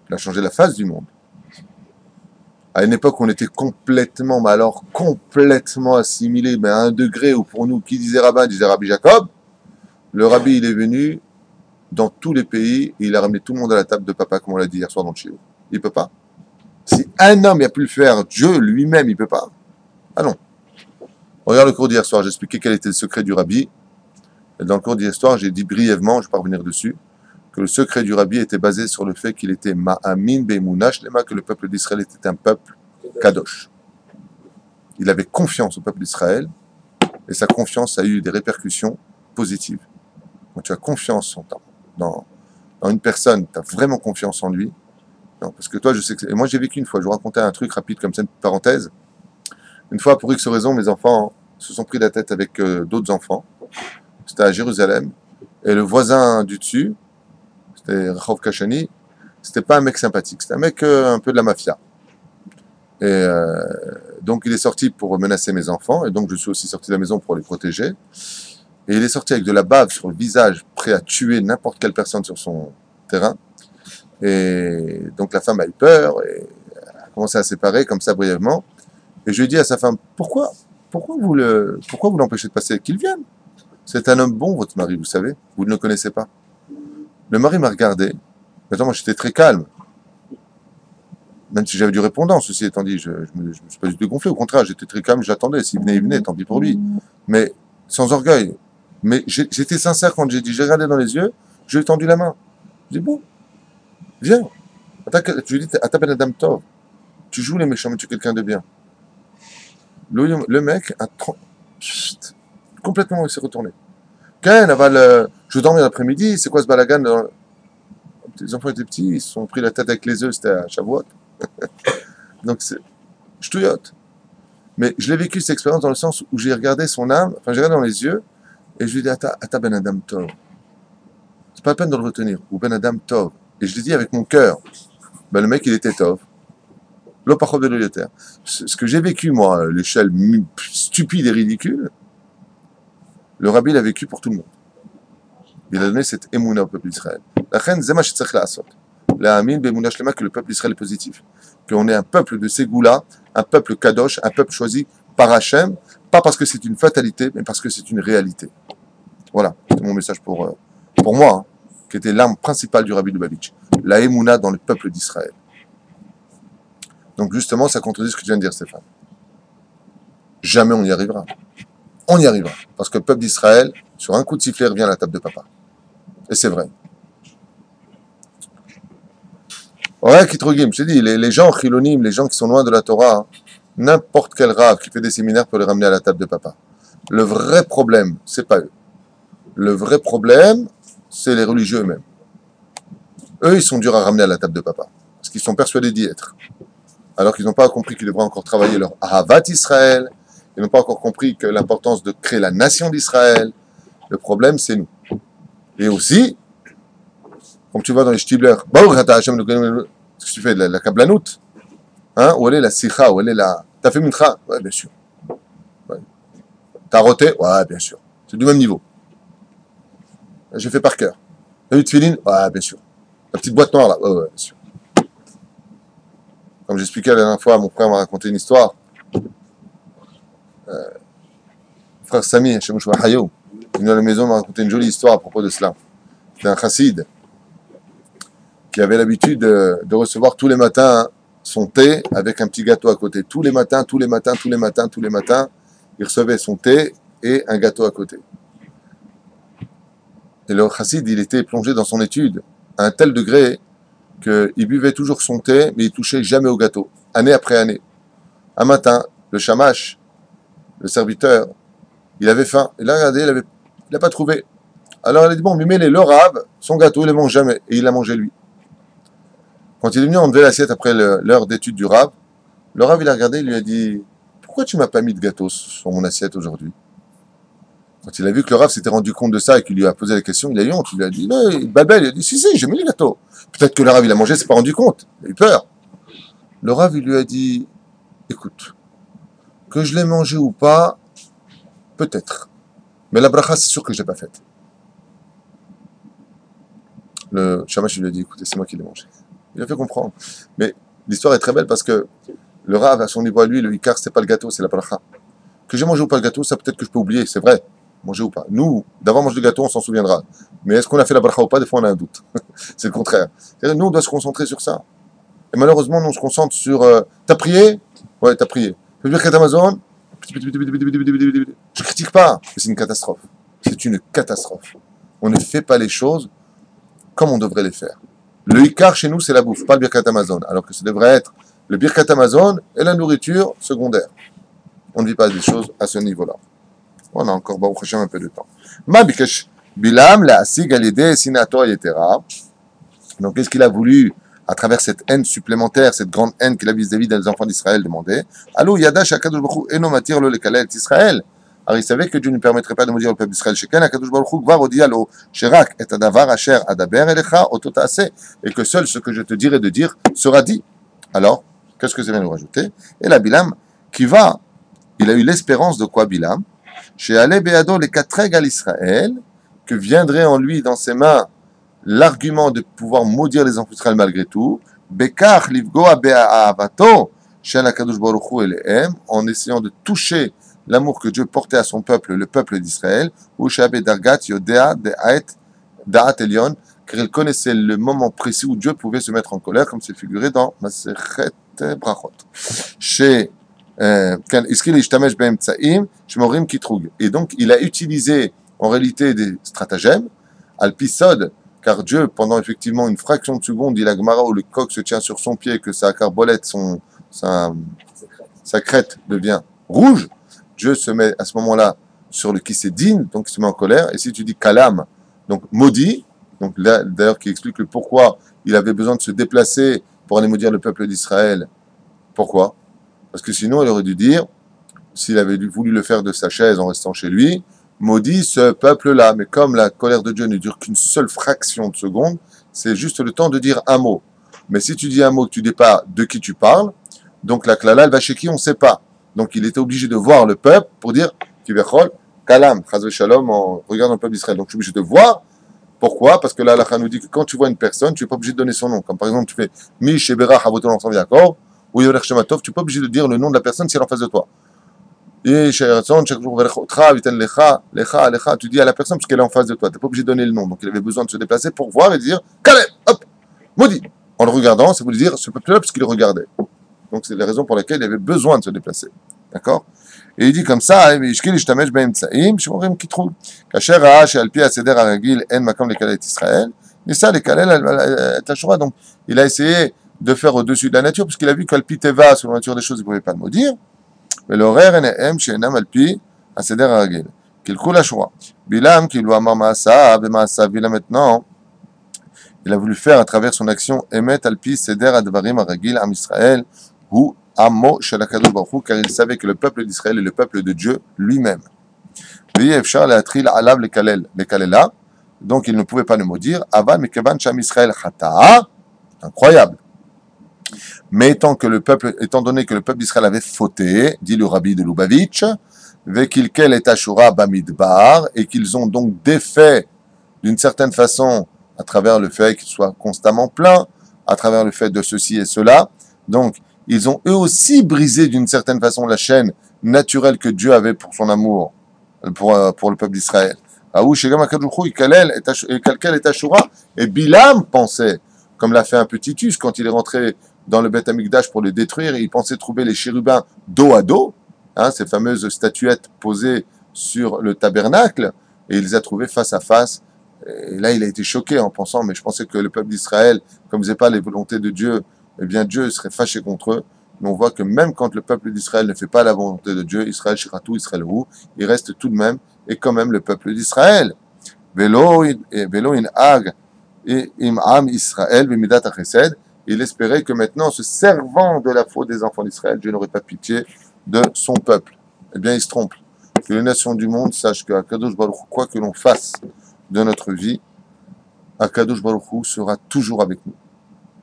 Il a changé la face du monde. À une époque, on était complètement, mais alors complètement assimilés, mais à un degré où pour nous, qui disait rabbin, disait Rabbi Jacob. Le rabbi, il est venu dans tous les pays et il a ramené tout le monde à la table de papa, comme on l'a dit hier soir dans le shiur. Il ne peut pas. Si un homme a pu le faire, Dieu lui-même, il ne peut pas. Ah non. Regarde le cours d'hier soir, j'ai expliqué quel était le secret du rabbi. Et dans le cours d'hier soir, j'ai dit brièvement, je ne vais pas revenir dessus, que le secret du rabbi était basé sur le fait qu'il était ma'amin be'emunah shlema, que le peuple d'Israël était un peuple kadosh. Il avait confiance au peuple d'Israël et sa confiance a eu des répercussions positives. Quand tu as confiance dans une personne, tu as vraiment confiance en lui. Non, parce que toi, je sais que... Et moi, j'ai vécu une fois, je vous racontais un truc rapide comme ça, une parenthèse. Une fois, pour X raison, mes enfants se sont pris la tête avec d'autres enfants. C'était à Jérusalem. Et le voisin du dessus, c'était Rachov Kachani, c'était pas un mec sympathique, c'était un mec un peu de la mafia. Et donc il est sorti pour menacer mes enfants, et donc je suis aussi sorti de la maison pour les protéger. Et il est sorti avec de la bave sur le visage, prêt à tuer n'importe quelle personne sur son terrain. Et donc la femme a eu peur, et a commencé à se séparer comme ça brièvement. Et je lui ai dit à sa femme, pourquoi vous l'empêchez de passer? Qu'il vienne. C'est un homme bon, votre mari, vous savez. Vous ne le connaissez pas. Le mari m'a regardé. Maintenant, moi, j'étais très calme. Même si j'avais du répondant, ceci étant dit, je me suis pas du tout gonflé. Au contraire, j'étais très calme, j'attendais. S'il venait, il venait, tant pis pour lui. Mais sans orgueil. Mais j'étais sincère quand j'ai dit, j'ai regardé dans les yeux, je lui ai tendu la main. Je lui ai dit, bon, viens. Je lui ai dit, Ata ben Adam Tov. Tu joues les méchants, mais tu es quelqu'un de bien. Le mec a complètement, il s'est retourné. Je dormais l'après-midi, c'est quoi ce balagan? Les enfants étaient petits, ils se sont pris la tête avec les œufs, c'était à Shavuot. Donc c'est ch'touillotte. Mais je l'ai vécu cette expérience dans le sens où j'ai regardé son âme, enfin j'ai regardé dans les yeux, et je lui ai dit, Ata ben Adam Tov. C'est pas la peine de le retenir, ou ben Adam Tov. Et je l'ai dit avec mon cœur. Ben le mec il était Tov. L'opachov de l'Éliotaire. Ce que j'ai vécu, moi, à l'échelle stupide et ridicule, le rabbi l'a vécu pour tout le monde. Il a donné cette émouna au peuple d'Israël. La reine, c'est ce qu'il a fait. La amin, be'emouna shlema, que le peuple d'Israël est positif. Qu'on est un peuple de Ségoula, un peuple kadosh, un peuple choisi par Hachem, pas parce que c'est une fatalité, mais parce que c'est une réalité. Voilà, c'est mon message pour moi, hein, qui était l'arme principale du rabbi Lubavitch. La émouna dans le peuple d'Israël. Donc justement, ça contredit ce que tu viens de dire, Stéphane. Jamais on y arrivera. On y arrivera. Parce que le peuple d'Israël, sur un coup de sifflet, revient à la table de papa. Et c'est vrai. Ouais, Kitrogim, je t'ai dit, les gens chilonim, les gens qui sont loin de la Torah, hein, n'importe quel rave qui fait des séminaires peut les ramener à la table de papa. Le vrai problème, c'est pas eux. Le vrai problème, c'est les religieux eux-mêmes. Eux, ils sont durs à ramener à la table de papa. Parce qu'ils sont persuadés d'y être. Alors qu'ils n'ont pas compris qu'ils devraient encore travailler leur Ahavat Israël. Ils n'ont pas encore compris que l'importance de créer la nation d'Israël. Le problème, c'est nous. Et aussi, comme tu vois dans les Shtibler, qu'est-ce que tu fais, la kablanout, hein, où elle est la sikha, où elle est la... T'as fait mincha? Ouais, bien sûr. Ouais. T'as roté? Ouais, bien sûr. C'est du même niveau. J'ai fait par cœur. T'as eu tefilin? Ouais, bien sûr. La petite boîte noire, là? Ouais, bien sûr. Comme j'expliquais la dernière fois, mon frère m'a raconté une histoire. Frère Sami, il est venu à la maison, m'a raconté une jolie histoire à propos de cela. C'est un chassid qui avait l'habitude de recevoir tous les matins son thé avec un petit gâteau à côté. Tous les matins, il recevait son thé et un gâteau à côté. Et le chassid, il était plongé dans son étude à un tel degré qu'il buvait toujours son thé, mais il touchait jamais au gâteau, année après année. Un matin, le shamash, le serviteur, il avait faim. Il a regardé, il n'a pas trouvé. Alors il a dit, bon, mais mets-les, le rave, son gâteau, il ne le mange jamais. Et il l'a mangé lui. Quand il est venu enlever l'assiette après l'heure d'étude du rave, le rave, il a regardé, il lui a dit, pourquoi tu m'as pas mis de gâteau sur mon assiette aujourd'hui? Quand il a vu que le Rav s'était rendu compte de ça et qu'il lui a posé la question, il a eu honte. Il lui a dit, non, Babel, il a dit, si, j'ai mis le gâteau. Peut-être que le Rav, il a mangé, s'est pas rendu compte. Il a eu peur. Le Rav, il lui a dit, écoute, que je l'ai mangé ou pas, peut-être. Mais la bracha, c'est sûr que je l'ai pas faite. Le Shamash, il lui a dit, écoutez, c'est moi qui l'ai mangé. Il a fait comprendre. Mais l'histoire est très belle parce que le Rav, à son niveau à lui, le Ikar, c'est pas le gâteau, c'est la bracha. Que j'ai mangé ou pas le gâteau, ça peut-être que je peux oublier, c'est vrai. Manger ou pas. Nous, d'avoir mangé le gâteau, on s'en souviendra. Mais est-ce qu'on a fait la bracha ou pas? Des fois, on a un doute. C'est le contraire. C'est-à-dire, nous, on doit se concentrer sur ça. Et malheureusement, nous, on se concentre sur t'as prié? Ouais, t'as prié. Tu veux dire Amazon? Je critique pas, mais c'est une catastrophe. C'est une catastrophe. On ne fait pas les choses comme on devrait les faire. Le Ikar chez nous, c'est la bouffe, pas le Birkat Amazon. Alors que ça devrait être le Birkat Amazon et la nourriture secondaire. On ne vit pas des choses à ce niveau-là. On a encore Baruch Hashem un peu de temps. Ma bikesh Bilam la asig alidé sinato yetera. Donc qu'est-ce qu'il a voulu à travers cette haine supplémentaire, cette grande haine qu'il a vis-à-vis des enfants d'Israël demander? Allô yadash akadosh baruch hu eno matir lo lekalel Israël. Alors il savait que Dieu ne permettrait pas de maudire le peuple d'Israël. Sheken akadosh baruch hu gvar odiya lo sherak et adavar asher adaber elecha oto taaseh, et que seul ce que je te dirai de dire sera dit. Alors qu'est-ce que ça vient nous rajouter? Et là Bilam qui va, il a eu l'espérance de quoi Bilam? Chez Ale Beado les Katreg à l'Israël, que viendrait en lui dans ses mains l'argument de pouvoir maudire les enfants d'Israël malgré tout, Bekach Livgoa Be'avato, chez Akadosh Baruch Hu Elehem, en essayant de toucher l'amour que Dieu portait à son peuple, le peuple d'Israël, ou chez Abe Dargat Yodea Da'at Elion, car il connaissait le moment précis où Dieu pouvait se mettre en colère, comme c'est figuré dans Masechet Brachot. Chez et donc, il a utilisé en réalité des stratagèmes, Alpisod, car Dieu, pendant effectivement une fraction de seconde, il a Gemara où le coq se tient sur son pied, que sa carbolette, sa crête devient rouge. Dieu se met à ce moment-là sur le kissédine, donc il se met en colère. Et si tu dis kalam, donc maudit, donc là, d'ailleurs, qui explique le pourquoi il avait besoin de se déplacer pour aller maudire le peuple d'Israël. Pourquoi? Parce que sinon, il aurait dû dire, s'il avait voulu le faire de sa chaise en restant chez lui, maudit ce peuple-là. Mais comme la colère de Dieu ne dure qu'une seule fraction de seconde, c'est juste le temps de dire un mot. Mais si tu dis un mot que tu ne dis pas de qui tu parles, donc la klala, elle va chez qui on ne sait pas. Donc il était obligé de voir le peuple pour dire, Kivechol, kalam, chazve shalom, en regardant le peuple d'Israël. Donc je suis obligé de voir. Pourquoi? Parce que là, la nous dit que quand tu vois une personne, tu n'es pas obligé de donner son nom. Comme par exemple, tu fais Mi Shebera Havotol ensemble Yaakov, ou Yorech Shematov, tu n'es pas obligé de dire le nom de la personne si elle est en face de toi. Et chaque jour, tu dis à la personne parce qu'elle est en face de toi. Tu n'es pas obligé de donner le nom. Donc il avait besoin de se déplacer pour voir et dire Kalem, hop, maudit. En le regardant, ça voulait dire ce peuple-là parce qu'il le regardait. Donc c'est la raison pour laquelle il avait besoin de se déplacer. D'accord? Et il dit comme ça, donc il a essayé de faire au-dessus de la nature, parce qu'il a vu qu'Alpi Teva, sur la nature des choses, il ne pouvait pas le maudire. Mais l'horaire NM, chez Enam Alpi, à Seder Aragil, qu'il coule à Shura. Bilam, qui lui a Maasa, Bilam maintenant, il a voulu faire à travers son action, Emet Alpi, Seder Advarim Aragil, Am Israël, ou Amo Shalakadosh Baruch Hu, car il savait que le peuple d'Israël est le peuple de Dieu lui-même. V'yefshar le'atril alav lekalela, donc il ne pouvait pas le maudire. Aval mekevan sham Israël chata'a, incroyable. Mais étant donné que le peuple d'Israël avait fauté, dit le rabbi de Lubavitch, vekilkel et ashura bamidbar, et qu'ils ont donc défait d'une certaine façon à travers le fait qu'ils soient constamment pleins, à travers le fait de ceci et cela. Donc, ils ont eux aussi brisé d'une certaine façon la chaîne naturelle que Dieu avait pour son amour, pour le peuple d'Israël. Et Bilam pensait, comme l'a fait un petit Titus quand il est rentré dans le Beth Amikdash pour le détruire, il pensait trouver les chérubins dos à dos, ces fameuses statuettes posées sur le tabernacle, et il les a trouvés face à face. Et là, il a été choqué en pensant, mais je pensais que le peuple d'Israël, comme ne faisait pas les volontés de Dieu, eh bien Dieu serait fâché contre eux. Mais on voit que même quand le peuple d'Israël ne fait pas la volonté de Dieu, Israël Shiratou, Israël Rou, il reste tout de même, et quand même le peuple d'Israël. Velo in ag im am Israël b'midat hachesed. Il espérait que maintenant, se servant de la faute des enfants d'Israël, Dieu n'aurait pas pitié de son peuple. Eh bien, il se trompe. Que les nations du monde sachent qu'à Kadosh Baruch Hu, quoi que l'on fasse de notre vie, Akadosh Baruch Hu sera toujours avec nous.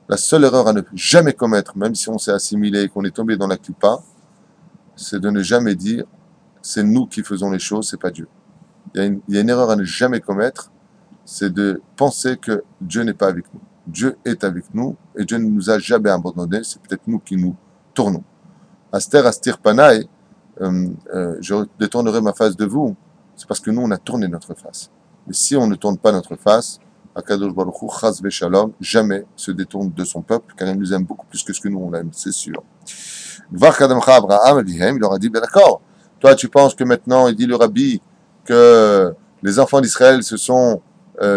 La seule erreur à ne jamais commettre, même si on s'est assimilé et qu'on est tombé dans la clipa, c'est de ne jamais dire c'est nous qui faisons les choses, c'est pas Dieu. Il y a une erreur à ne jamais commettre, c'est de penser que Dieu n'est pas avec nous. Dieu est avec nous et Dieu ne nous a jamais abandonnés, c'est peut-être nous qui nous tournons. Aster Astir Panaï, je détournerai ma face de vous, c'est parce que nous on a tourné notre face. Mais si on ne tourne pas notre face, Akadosh Baruch Hu, Chas Veshalom, jamais se détourne de son peuple, car il nous aime beaucoup plus que ce que nous on l'aime, c'est sûr. Gvar Kadamcha Abraham, il leur a dit, ben d'accord, toi tu penses que maintenant, il dit le Rabbi, que les enfants d'Israël se sont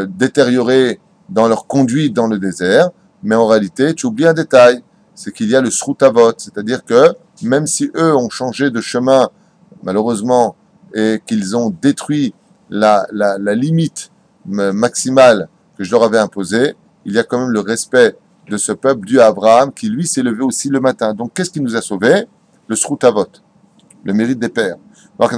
détériorés dans leur conduite dans le désert, mais en réalité, tu oublies un détail, c'est qu'il y a le Srutavot, c'est-à-dire que même si eux ont changé de chemin, malheureusement, et qu'ils ont détruit la limite maximale que je leur avais imposée, il y a quand même le respect de ce peuple dû à Abraham, qui lui s'est levé aussi le matin. Donc qu'est-ce qui nous a sauvés? Le Srutavot, le mérite des pères. Donc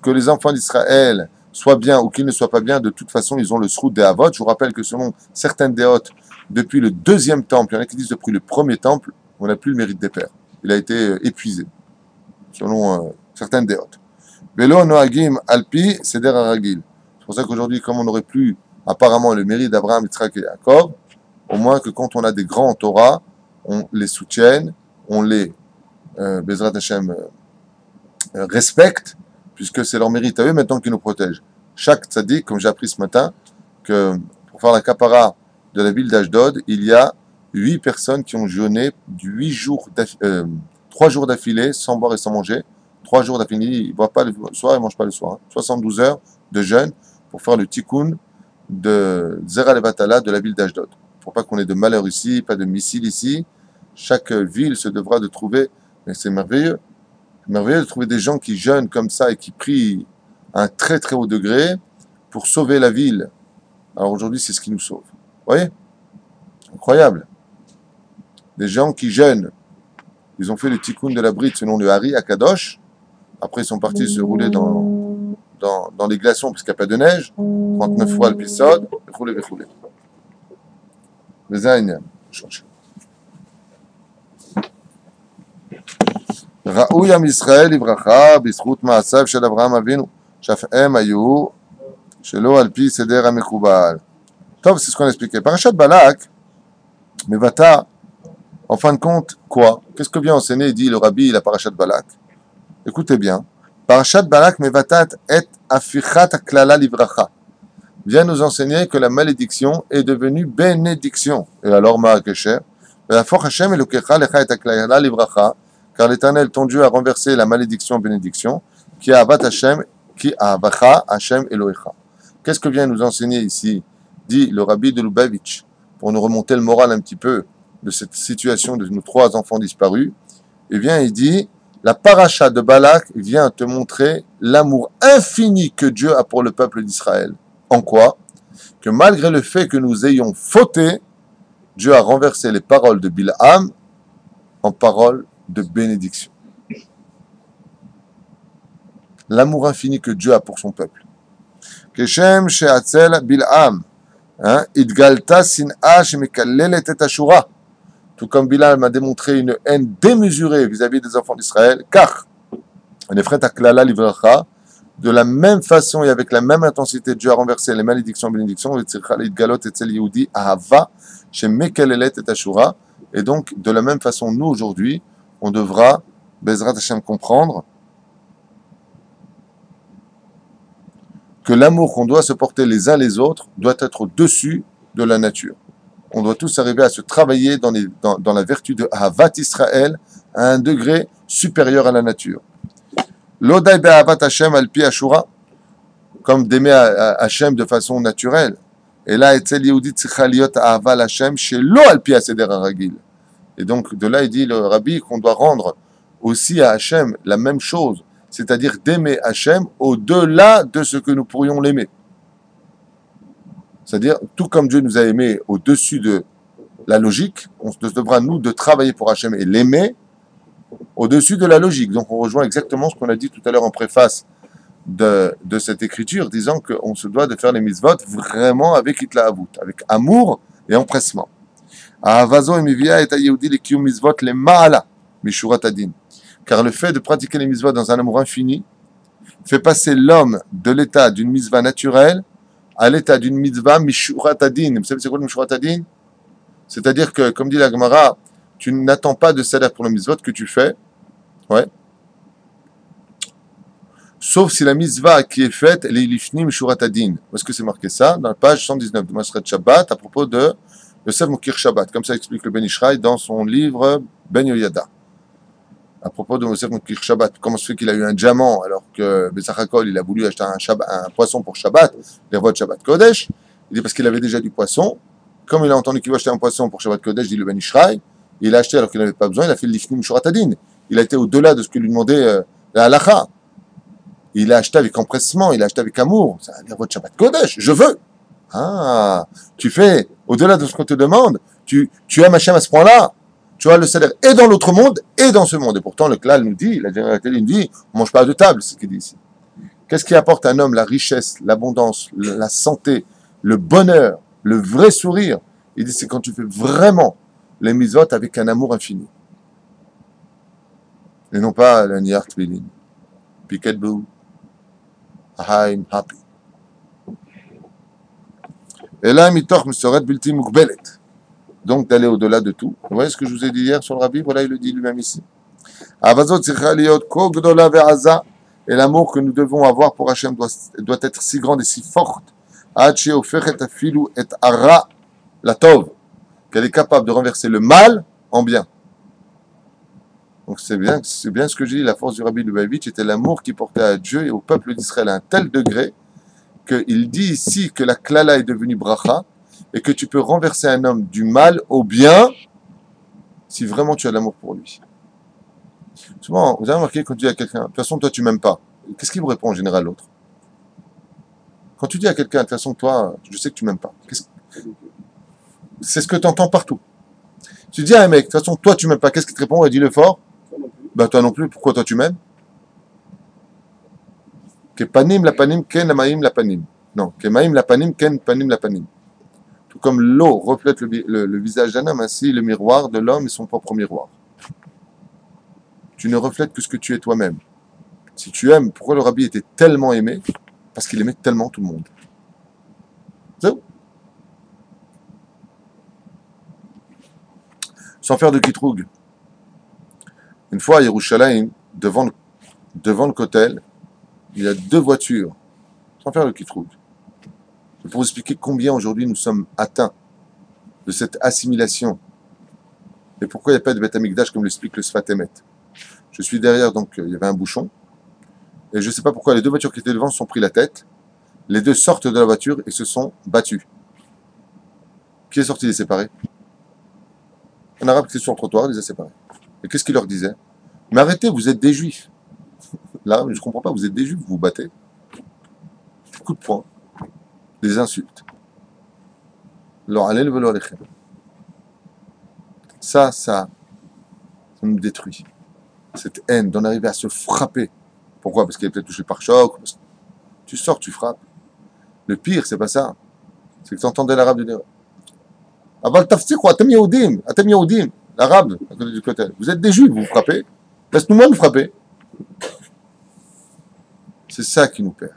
que les enfants d'Israël soient bien ou qu'ils ne soient pas bien, de toute façon, ils ont le Srut des Avot. Je vous rappelle que selon certaines déotes, depuis le deuxième temple, il y en a qui disent depuis le premier temple, on n'a plus le mérite des pères. Il a été épuisé, selon certaines déotes. Velo Noagim Alpi Seder Aragil. C'est pour ça qu'aujourd'hui, comme on n'aurait plus apparemment le mérite d'Abraham, Yitzhak et Jacob, au moins que quand on a des grands en Torah, on les soutienne, on les Bezrat Hashem respecte, puisque c'est leur mérite à eux maintenant qui nous protègent. Chaque tzaddik, comme j'ai appris ce matin, que pour faire la kapara de la ville d'Ashdod, il y a 8 personnes qui ont jeûné 3 jours d'affilée sans boire et sans manger. 3 jours d'affilée, ils ne boivent pas le soir, ils ne mangent pas le soir. Hein. 72 heures de jeûne pour faire le tikkun de Zera Levatala de la ville d'Ashdod. Pour pas qu'on ait de malheur ici, pas de missiles ici. Chaque ville se devra de trouver, mais c'est merveilleux. C'est merveilleux de trouver des gens qui jeûnent comme ça et qui prient à un très très haut degré pour sauver la ville. Alors aujourd'hui, c'est ce qui nous sauve. Vous voyez? Incroyable. Des gens qui jeûnent. Ils ont fait le tikkun de la bride selon le Hari à Kadosh. Après, ils sont partis se rouler dans les glaçons parce qu'il n'y a pas de neige. 39 fois l'épisode. Roulez. Les Aïniens. ראוי עם ישראל לברכה בזכות מעשיו של אברהם אבינו, שאף הם היו שלא על פי סדר המקובל. טוב, c'est ce qu'on a expliqué. Parashat Balak, Mevata, en fin de compte, quoi? Qu'est-ce que vient enseigner, dit le Rabbi, la Parashat Balak? Écoutez bien. Parashat Balak, Mevatat et afichat aklala livracha. Vient nous enseigner que la malédiction est devenue bénédiction. Et alors, Ma'akesher, la force Hashem elokecha lecha et aklala livracha, car l'Éternel, ton Dieu, a renversé la malédiction en bénédiction, qui a avat Hashem, qui a avacha Hashem Elohecha. Qu'est-ce que vient nous enseigner ici, dit le Rabbi de Lubavitch, pour nous remonter le moral un petit peu de cette situation de nos 3 enfants disparus? Eh bien, il dit, la paracha de Balak vient te montrer l'amour infini que Dieu a pour le peuple d'Israël. En quoi? Que malgré le fait que nous ayons fauté, Dieu a renversé les paroles de Bilham en paroles de bénédiction. L'amour infini que Dieu a pour son peuple. Keshem she'atzel Bilham, idgalta sin'a shemekalelet et ashura. Tout comme Bilham a démontré une haine démesurée vis-à-vis des enfants d'Israël, car nefret aklala livracha, de la même façon et avec la même intensité, Dieu a renversé les malédictions et bénédictions, idgalot etzel Yehudi ahava shemekalelet et ashura. Et donc, de la même façon, nous aujourd'hui, on devra, Bezrat Hashem, comprendre que l'amour qu'on doit se porter les uns les autres doit être au-dessus de la nature. On doit tous arriver à se travailler dans la vertu de Ahavat Israël à un degré supérieur à la nature. L'odai be'ahavat Hashem al-pi ashura, comme d'aimer Hashem de façon naturelle. Et là, etzel Yehudi tzricha liot ahava Hashem shelo al-pi aseder haragil. Et donc, de là, il dit le Rabbi qu'on doit rendre aussi à Hachem la même chose, c'est-à-dire d'aimer Hachem au-delà de ce que nous pourrions l'aimer. C'est-à-dire, tout comme Dieu nous a aimés au-dessus de la logique, on se devra, nous, de travailler pour Hachem et l'aimer au-dessus de la logique. Donc, on rejoint exactement ce qu'on a dit tout à l'heure en préface de cette écriture, disant qu'on se doit de faire les mitzvot vraiment avec Hitlahavut, avec amour et empressement. Ahavazo emivia et ayehudi le kiyum mitzvot le ma'ala mishurat adin. Car le fait de pratiquer les mitzvot dans un amour infini fait passer l'homme de l'état d'une mitzvah naturelle à l'état d'une mitzvah mishurat adin. Vous savez c'est quoi le mishurat adin? C'est-à-dire que, comme dit la Gemara, tu n'attends pas de salaire pour le mitzvot que tu fais, ouais. Sauf si la mitzvah qui est faite, elle est lifnim mishurat adin. Où est-ce que c'est marqué ça? Dans la page 119 de Masret Shabbat, à propos de Yosef Mokir Shabbat, comme ça explique le Ben Ishraï dans son livre Ben Yoyada. À propos de Yosef Mokir Shabbat, comment se fait qu'il a eu un diamant alors que Besachakol, il a voulu acheter un poisson pour Shabbat, les rois de Shabbat Kodesh. Il dit parce qu'il avait déjà du poisson. Comme il a entendu qu'il veut acheter un poisson pour Shabbat Kodesh, dit le Ben Ishraï, il a acheté alors qu'il n'avait pas besoin, il a fait le Lifnim Shurat Adin. Il a été au-delà de ce que lui demandait la halacha. Il a acheté avec empressement, il a acheté avec amour. C'est un roi de Shabbat Kodesh, je veux. Ah, tu fais au-delà de ce qu'on te demande, tu aimes Hachem à ce point-là, tu as le salaire et dans l'autre monde et dans ce monde. Et pourtant, le Klal nous dit, la généralité nous dit, on ne mange pas de table, c'est ce qu'il dit ici. Qu'est-ce qui apporte à un homme la richesse, l'abondance, la santé, le bonheur, le vrai sourire? Il dit, c'est quand tu fais vraiment les mitzvot avec un amour infini. Et non pas le Niyar Tvilin. Piketbou. I'm happy. Et là, mitoch me serait bulti mukbelet. Donc d'aller au-delà de tout. Vous voyez ce que je vous ai dit hier sur le Rabbi? Voilà, il le dit lui-même ici. Avazot tzricha liot ko gdola ve'aza. Et l'amour que nous devons avoir pour Hachem doit être si grande et si forte. Ad she'ofechet afilu et ara la tov. Qu'elle est capable de renverser le mal en bien. Donc c'est bien ce que j'ai dit. La force du Rabbi Lubavitch était l'amour qu'il portait à Dieu et au peuple d'Israël à un tel degré qu'il dit ici que la klala est devenue bracha et que tu peux renverser un homme du mal au bien si vraiment tu as de l'amour pour lui. Souvent, vous avez remarqué quand tu dis à quelqu'un, de toute façon toi tu m'aimes pas, qu'est-ce qu'il vous répond en général l'autre? Quand tu dis à quelqu'un, de toute façon toi, je sais que tu m'aimes pas, c'est ce que tu entends partout. Tu dis à un mec, de toute façon toi tu m'aimes pas, qu'est-ce qu'il te répond? Et dis-le fort. Ben toi non plus, pourquoi toi tu m'aimes? Que panim la panim, ken maim la panim. Non, que maim la panim, ken panim la panim. Tout comme l'eau reflète le visage d'un homme, ainsi le miroir de l'homme est son propre miroir. Tu ne reflètes que ce que tu es toi-même. Si tu aimes, pourquoi le Rabbi était tellement aimé? Parce qu'il aimait tellement tout le monde. C'est où? Sans faire de kitroug. Une fois à Yerushalayim, devant le Kotel, il y a 2 voitures, sans faire le kitroug. C'est pour vous expliquer combien aujourd'hui nous sommes atteints de cette assimilation. Et pourquoi il n'y a pas de Beth Amikdash comme l'explique le Sfat Emet. Je suis derrière, donc il y avait un bouchon. Et je ne sais pas pourquoi les 2 voitures qui étaient devant se sont pris la tête. Les 2 sortent de la voiture et se sont battus. Qui est sorti les séparer? Un arabe qui était sur le trottoir les a séparés. Et qu'est-ce qu'il leur disait? Mais arrêtez, vous êtes des juifs. Là, je ne comprends pas, vous êtes des juifs, vous vous battez. Coup de poing. Des insultes. Ça nous détruit. Cette haine d'en arriver à se frapper. Pourquoi? Parce qu'il est peut-être touché par choc. Tu sors, tu frappes. Le pire, c'est pas ça. C'est que tu entendais l'arabe dire Aval tafsir ou atem Yehudim, l'arabe, à côté du côté. Vous êtes des juifs, vous frappez. Laisse-nous-moi nous frapper. C'est ça qui nous perd.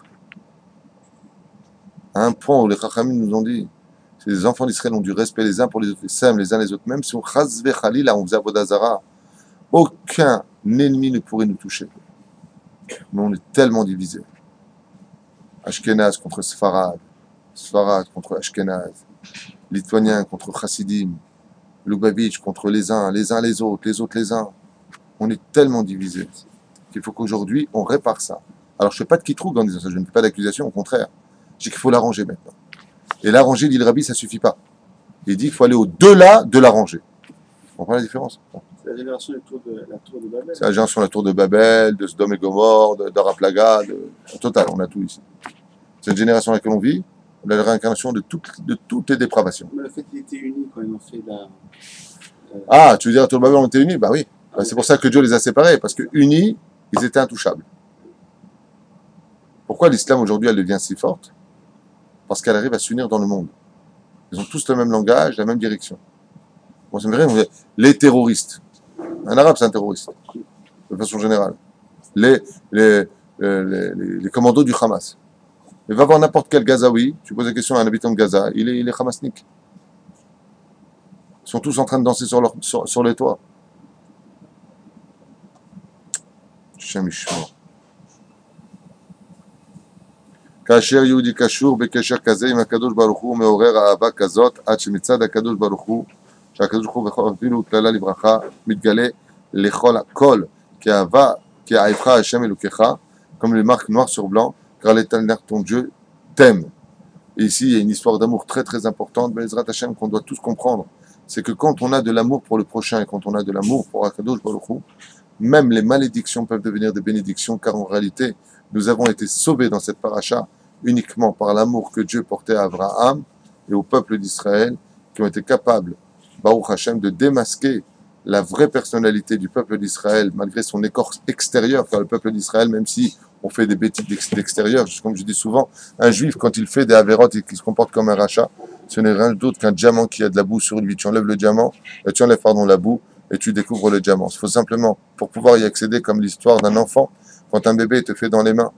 À un point où les Chachamim nous ont dit, si les enfants d'Israël ont du respect les uns pour les autres, ils s'aiment les uns les autres, même si on chazve chalila, on faisait Avodah Zara, aucun ennemi ne pourrait nous toucher. Mais on est tellement divisés. Ashkenaz contre Sfarad, Sfarad contre Ashkenaz, Lituanien contre Chassidim, Lubavitch contre les uns les autres les uns. On est tellement divisés qu'il faut qu'aujourd'hui on répare ça. Alors je ne fais pas de kitroug en disant ça, je ne fais pas d'accusation, au contraire. Je dis qu'il faut l'arranger maintenant. Et l'arranger, dit le Rabbi, ça ne suffit pas. Il dit qu'il faut aller au-delà de l'arranger. Vous comprenez la différence? C'est la génération de la tour de Babel. C'est la génération de la tour de Babel, de Sodome et Gomorre, d'Araplaga, en total, on a tout ici. Cette génération à laquelle on vit, la réincarnation de toutes les dépravations. Mais le fait qu'il était uni quand ils ont fait la. Ah, tu veux dire, tout le Babel ont été unis? Bah oui. Bah, c'est pour ça que Dieu les a séparés, parce que unis, ils étaient intouchables. Pourquoi l'islam aujourd'hui, elle devient si forte? Parce qu'elle arrive à s'unir dans le monde. Ils ont tous le même langage, la même direction. Moi, ça me fait rire, les terroristes. Un arabe, c'est un terroriste, de façon générale. Les commandos du Hamas. Il va voir n'importe quel Gazaoui, tu poses la question à un habitant de Gaza, il est Hamasnik. Ils sont tous en train de danser sur les toits. Shem Yishmor. כאשר יהודי קשור בקשר כזה עם הקדוש ברוך הוא מעורר אהבה כזאת עד שמצד הקדוש ברוך הוא שהקדוש ברוך הוא אפילו כללה לברכה מתגלה לכל הכל כי אהבך השם אלוקיך comme les marques noir sur blanc car l'Éternel ton Dieu t'aime. Et ici il y a une histoire d'amour très très importante Bezrat Hashem qu'on doit tous comprendre, c'est que quand on a de l'amour pour le prochain et quand on a de l'amour pour Akadosh Baruch Hu, même les malédictions peuvent devenir des bénédictions car en réalité nous avons été sauvés dans cette paracha uniquement par l'amour que Dieu portait à Abraham et au peuple d'Israël qui ont été capables, Baruch Hashem, de démasquer la vraie personnalité du peuple d'Israël malgré son écorce extérieur, car le peuple d'Israël, même si on fait des bêtises d'extérieur, comme je dis souvent, un juif, quand il fait des avérotes et qu'il se comporte comme un rachat, ce n'est rien d'autre qu'un diamant qui a de la boue sur lui. Tu enlèves le diamant, tu enlèves la boue et tu découvres le diamant. Il faut simplement, pour pouvoir y accéder, comme l'histoire d'un enfant, quand un bébé te fait dans les mains,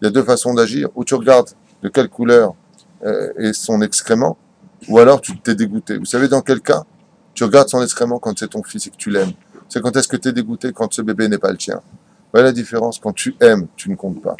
il y a deux façons d'agir. Ou tu regardes de quelle couleur est son excrément, ou alors tu t'es dégoûté. Vous savez dans quel cas? Tu regardes son excrément quand c'est ton fils et que tu l'aimes. C'est quand est-ce que tu es dégoûté quand ce bébé n'est pas le tien. Voilà la différence. Quand tu aimes, tu ne comptes pas.